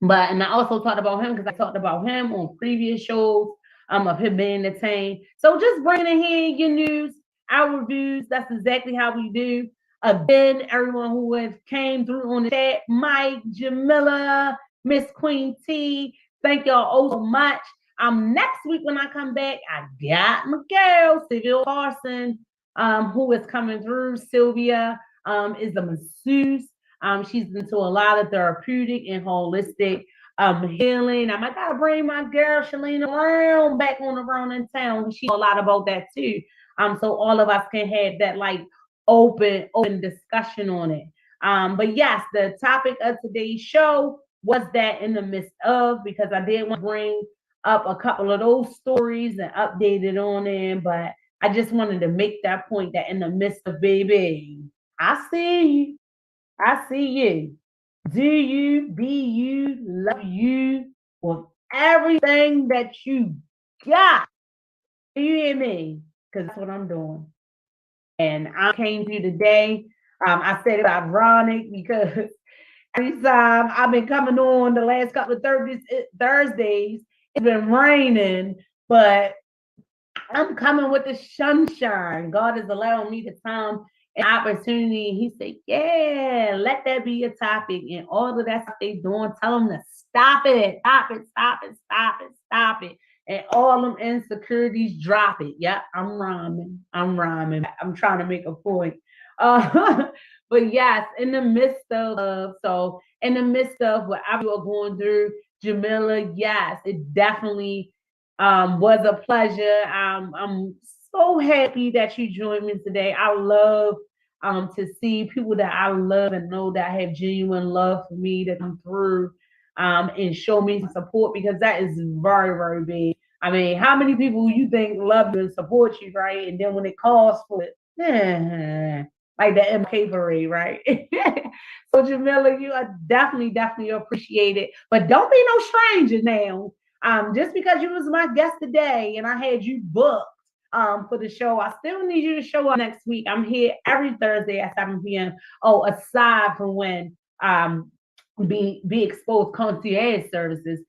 And I also talked about him because I talked about him on previous shows of him being detained. So just bringing in here your news, our reviews. That's exactly how we do. Again, everyone who has came through on the chat, Mike, Jamila, Miss Queen T, thank y'all oh so much. Next week when I come back, I got my girl, Sylvia Carson, who is coming through. Sylvia is a masseuse. She's into a lot of therapeutic and holistic healing. I gotta bring my girl Shalina Brown back on around in town. She knows a lot about that too. So all of us can have that like open discussion on it. But yes, the topic of today's show was that in the midst of, because I did want to bring up a couple of those stories and update it on them, but I just wanted to make that point that in the midst of, baby, I see you. I see you. Do you, be you, love you with everything that you got. Do you hear me? Because that's what I'm doing. And I came to you today. I said it ironic because every time I've been coming on the last couple of Thursdays, it's been raining, but I'm coming with the sunshine. God is allowing me to come an opportunity. He said, yeah, let that be your topic. And all of that stuff they doing, tell them to stop it, stop it, stop it, stop it, stop it. And all them insecurities, drop it. Yep, I'm rhyming. I'm trying to make a point. But yes, in the midst of whatever you're going through, Jamila, yes, it definitely was a pleasure. I'm so happy that you joined me today. I love to see people that I love and know that have genuine love for me to come through and show me some support, because that is very, very big. I mean, how many people you think love you and support you, right? And then when it calls for it, like the MK parade, right? So Jamila, you are definitely appreciated. But don't be no stranger now. Just because you was my guest today and I had you booked for the show, I still need you to show up next week. I'm here every Thursday at 7 p.m. Oh, aside from when Be Exposed concierge services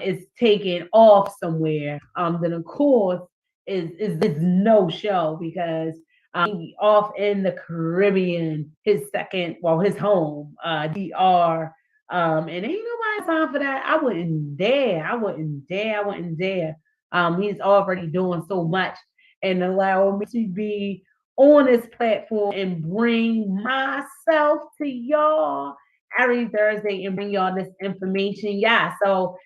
is taken off somewhere, then of course is no show, because off in the Caribbean, his home, DR. And ain't nobody time for that. I wouldn't dare. He's already doing so much and allowing me to be on this platform and bring myself to y'all every Thursday and bring y'all this information. Yeah, so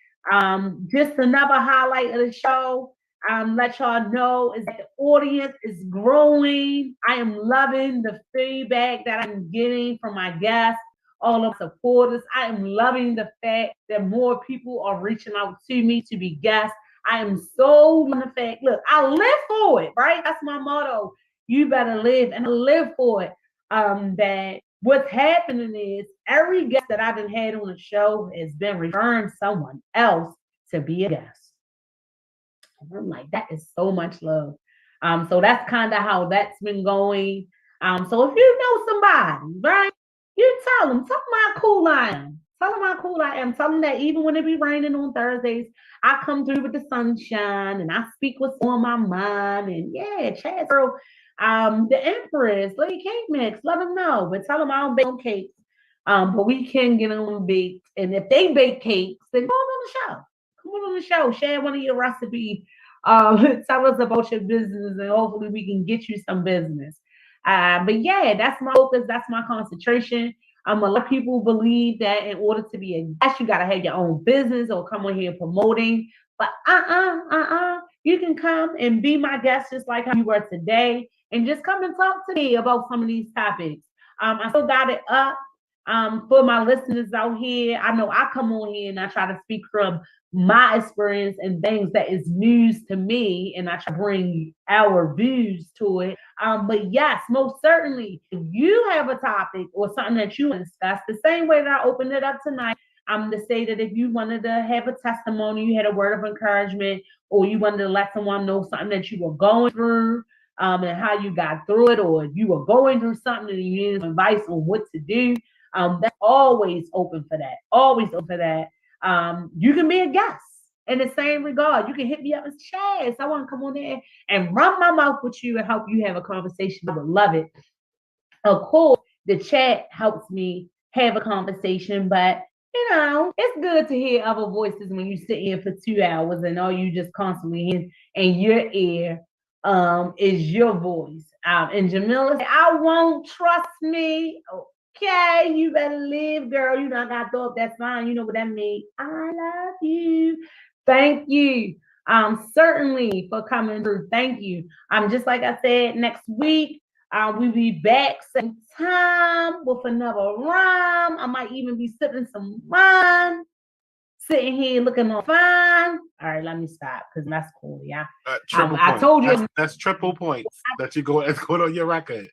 just another highlight of the show. Let y'all know is that the audience is growing. I am loving the feedback that I'm getting from my guests, all of the supporters. I am loving the fact that more people are reaching out to me to be guests. I am so loving the fact, look, I live for it, right? That's my motto. You better live, and I live for it. That what's happening is every guest that I've had on the show has been referring someone else to be a guest. And I'm like, that is so much love. So that's kind of how that's been going. So if you know somebody, right, you tell them how cool I am. Tell them how cool I am. Tell them that even when it be raining on Thursdays, I come through with the sunshine and I speak what's on my mind. And yeah, ChasReal, the Empress, Lady Cake Mix, let them know. But tell them I don't bake on cakes. But we can get them baked. And if they bake cakes, then come on the show. Come on the show. Share one of your recipes. Tell us about your business, and hopefully we can get you some business. But yeah, that's my focus. That's my concentration. A lot of people believe that in order to be a guest, you got to have your own business or come on here promoting. But you can come and be my guest just like how you were today, and just come and talk to me about some of these topics. I still got it up for my listeners out here. I know I come on here and I try to speak from my experience and things that is news to me, and I try to bring our views to it. But yes, most certainly, if you have a topic or something that you want to discuss, the same way that I opened it up tonight, I'm to say that if you wanted to have a testimony, you had a word of encouragement, or you wanted to let someone know something that you were going through, and how you got through it, or if you were going through something and you needed advice on what to do, that's always open for that. Always open for that. You can be a guest. In the same regard, you can hit me up and say, Chaz, I want to come on there and run my mouth with you and help you have a conversation. I would love it. Of course, the chat helps me have a conversation, but it's good to hear other voices when you sit here for 2 hours and all you just constantly hear in your ear is your voice. And Jamila said, I won't, trust me. Okay, you better live, girl. You know, I got to throw up that sign. You know what that means. I love you. Thank you. Certainly for coming through. Thank you. Just like I said, next week, we'll be back same time with another rhyme. I might even be sipping some wine, sitting here looking all fine. All right, let me stop because that's cool, yeah. I told you that's triple points that you go on your record.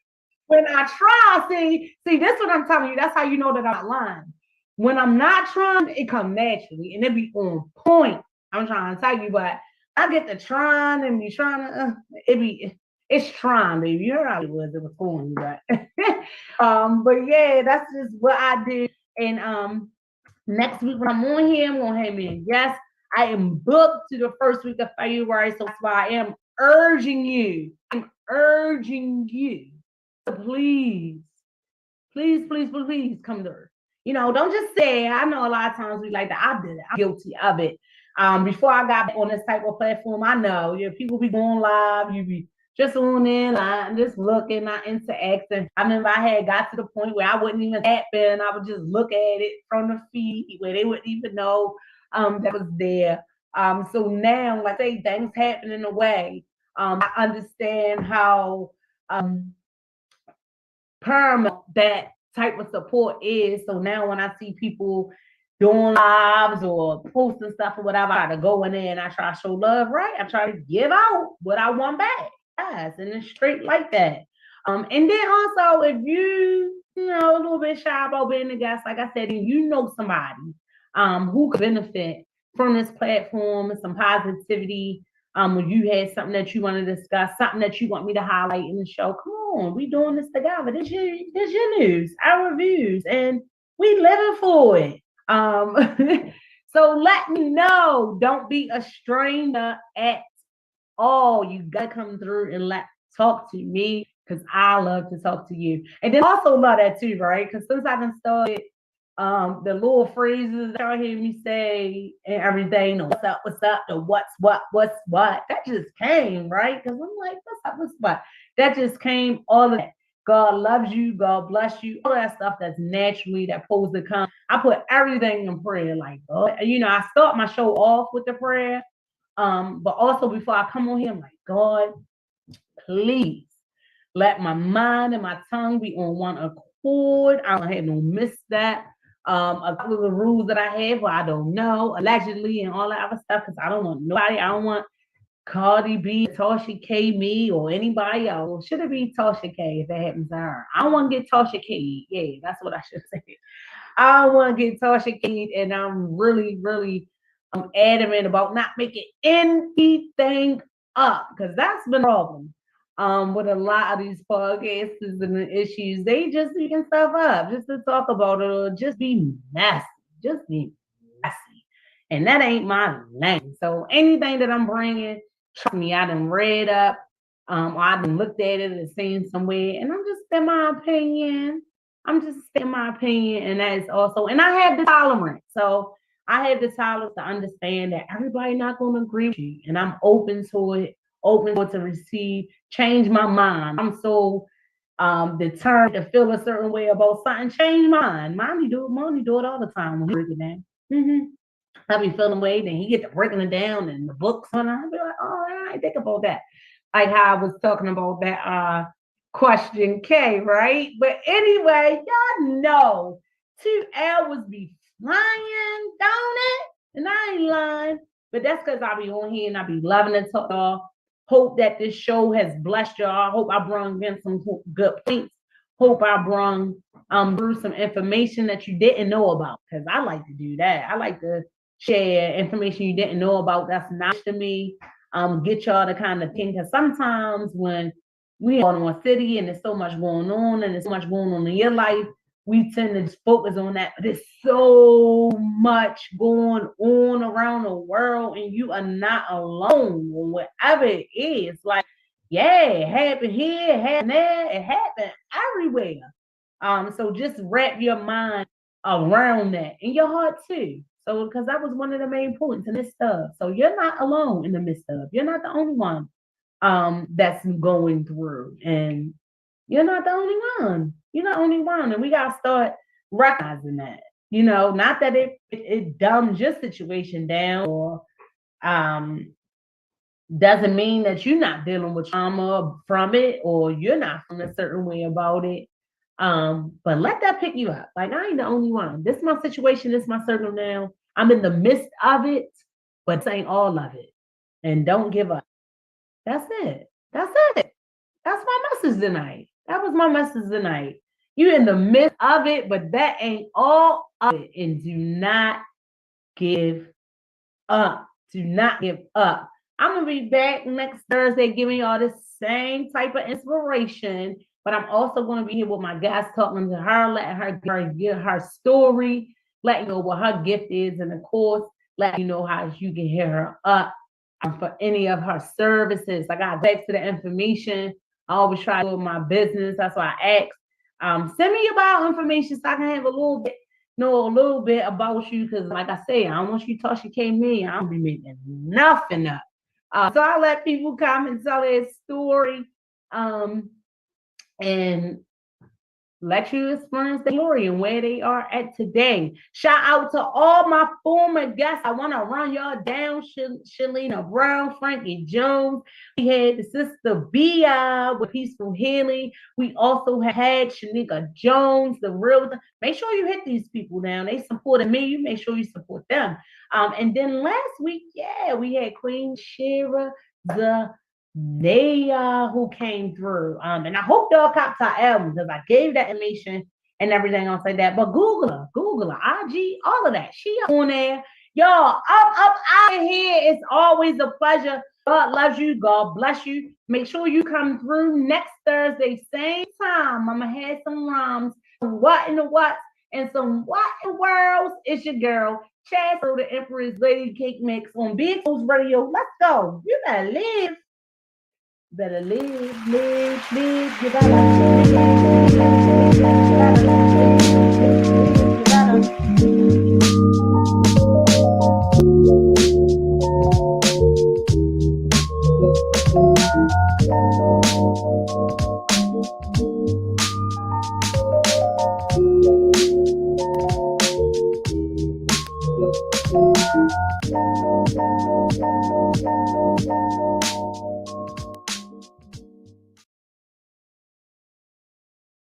When I try, see, this is what I'm telling you. That's how you know that I'm not lying. When I'm not trying, it comes naturally and it be on point. I'm trying to tell you, but I get to trying and be trying to, it's trying, baby. You heard how it was going, but but yeah, that's just what I do. And next week when I'm on here, I'm gonna have me a guest. I am booked to the first week of February, so that's why I am urging you. I'm urging you to please come through. Don't just say. I know a lot of times we like that. I did it. I'm guilty of it. Before I got on this type of platform, I know people be going live. You be just on in, just looking, not interacting. I remember I had got to the point where I wouldn't even tap in. I would just look at it from the feed where they wouldn't even know that was there. So now, like I say, things happen in a way. I understand how paramount that type of support is. So now when I see people doing lives or posting stuff or whatever, I try to go in there and I try to show love, right? I try to give out what I want back. Yes, and it's straight like that. And then also if you a little bit shy about being a guest, like I said, and you know somebody who could benefit from this platform and some positivity, when you had something that you want to discuss, something that you want me to highlight in the show, come on, we doing this together. This your news, our reviews, and we living for it. So let me know. Don't be a stranger at all. You gotta come through and talk to me because I love to talk to you. And then also love that too, right? Because since I done started the little phrases that y'all hear me say and everything, the what's up, the what's what, that just came, right? Because I'm like, what's what? That just came, all of that. God loves you, God bless you, all that stuff that's naturally that supposed to come. I put everything in prayer, like, I start my show off with the prayer. But also before I come on here, I'm like, God, please let my mind and my tongue be on one accord. I don't have no misstep. A couple of the rules that I have, I don't know, allegedly and all that other stuff, because I don't want nobody. I don't want Cardi B, Tasha K, me, or anybody else. Should it be Tasha K if it happens to her? I don't want to get Tasha K. Yeah, that's what I should say. I don't want to get Tasha K, and I'm really, really adamant about not making anything up, because that's been a problem. With a lot of these podcasts and the issues, they just making stuff up just to talk about it or just be messy. Just be messy. And that ain't my lane. So anything that I'm bringing, trust me, I done read up, or I done looked at it and seen somewhere, and I'm just in my opinion. I'm just saying my opinion, and that is also, and I have the tolerance. So I have the tolerance to understand that everybody not going to agree with you, and I'm open to it, to receive, change my mind. I'm so determined to feel a certain way about something, change mine. Mommy do it all the time when he break it down. I be feeling way, then he get to breaking it down and the books, and I be like, oh, I think about that. Like how I was talking about that question K, right? But anyway, y'all know 2 hours be flying, don't it? And I ain't lying. But that's because I be on here and I be loving to talk y'all. Hope that this show has blessed y'all. Hope I brought in some good points. Hope I brought through some information that you didn't know about. Because I like to do that. I like to share information you didn't know about. That's nice to me. Get y'all to kind of think. Because sometimes when we are in one city and there's so much going on and there's so much going on in your life, we tend to just focus on that. But there's so much going on around the world, and you are not alone on whatever it is. Like, yeah, it happened here, it happened there, it happened everywhere. So just wrap your mind around that in your heart too. So, because that was one of the main points in this stuff. So you're not alone in the midst of. You're not the only one that's going through, and you're not the only one. You're not the only one, and we gotta start recognizing that. Not that it dumbs your situation down, or doesn't mean that you're not dealing with trauma from it, or you're not feeling a certain way about it. But let that pick you up. Like, I ain't the only one. This is my situation. This is my circle now. I'm in the midst of it, but this ain't all of it. And don't give up. That's it. That's it. That's my message tonight. That was my message tonight. You're in the midst of it, but that ain't all of it. And do not give up. Do not give up. I'm going to be back next Thursday giving y'all the same type of inspiration, but I'm also going to be here with my guest, talking to her, letting her give her story, letting you know what her gift is, and of course, letting you know how you can hit her up for any of her services. I got back to the information. I always try to do my business. That's why I asked. Send me about information so I can have a little bit about you, because like I say, I don't want you to toss your me. I don't be making nothing up. So I let people come and tell their story, and let you experience the glory and where they are at today. Shout out to all my former guests. I want to run y'all down. Shalina Brown, Frankie Jones. We had the sister Bia with Peaceful Healing. We also had Shanika Jones, the real. Make sure you hit these people down. They supported me. You make sure you support them. And then last week, we had Queen Shira the who came through. And I hope y'all copped her album, because I gave that information and everything else like that. But Google her, IG, all of that. She on there. Y'all, up out of here. It's always a pleasure. God loves you. God bless you. Make sure you come through next Thursday, same time. I'm going to have some rhymes. What in the what? And some what in the world? It's your girl, ChasReal, the Empress Lady Cake Mix on beexposedradio. Let's go. You better live. Better live. You gotta live.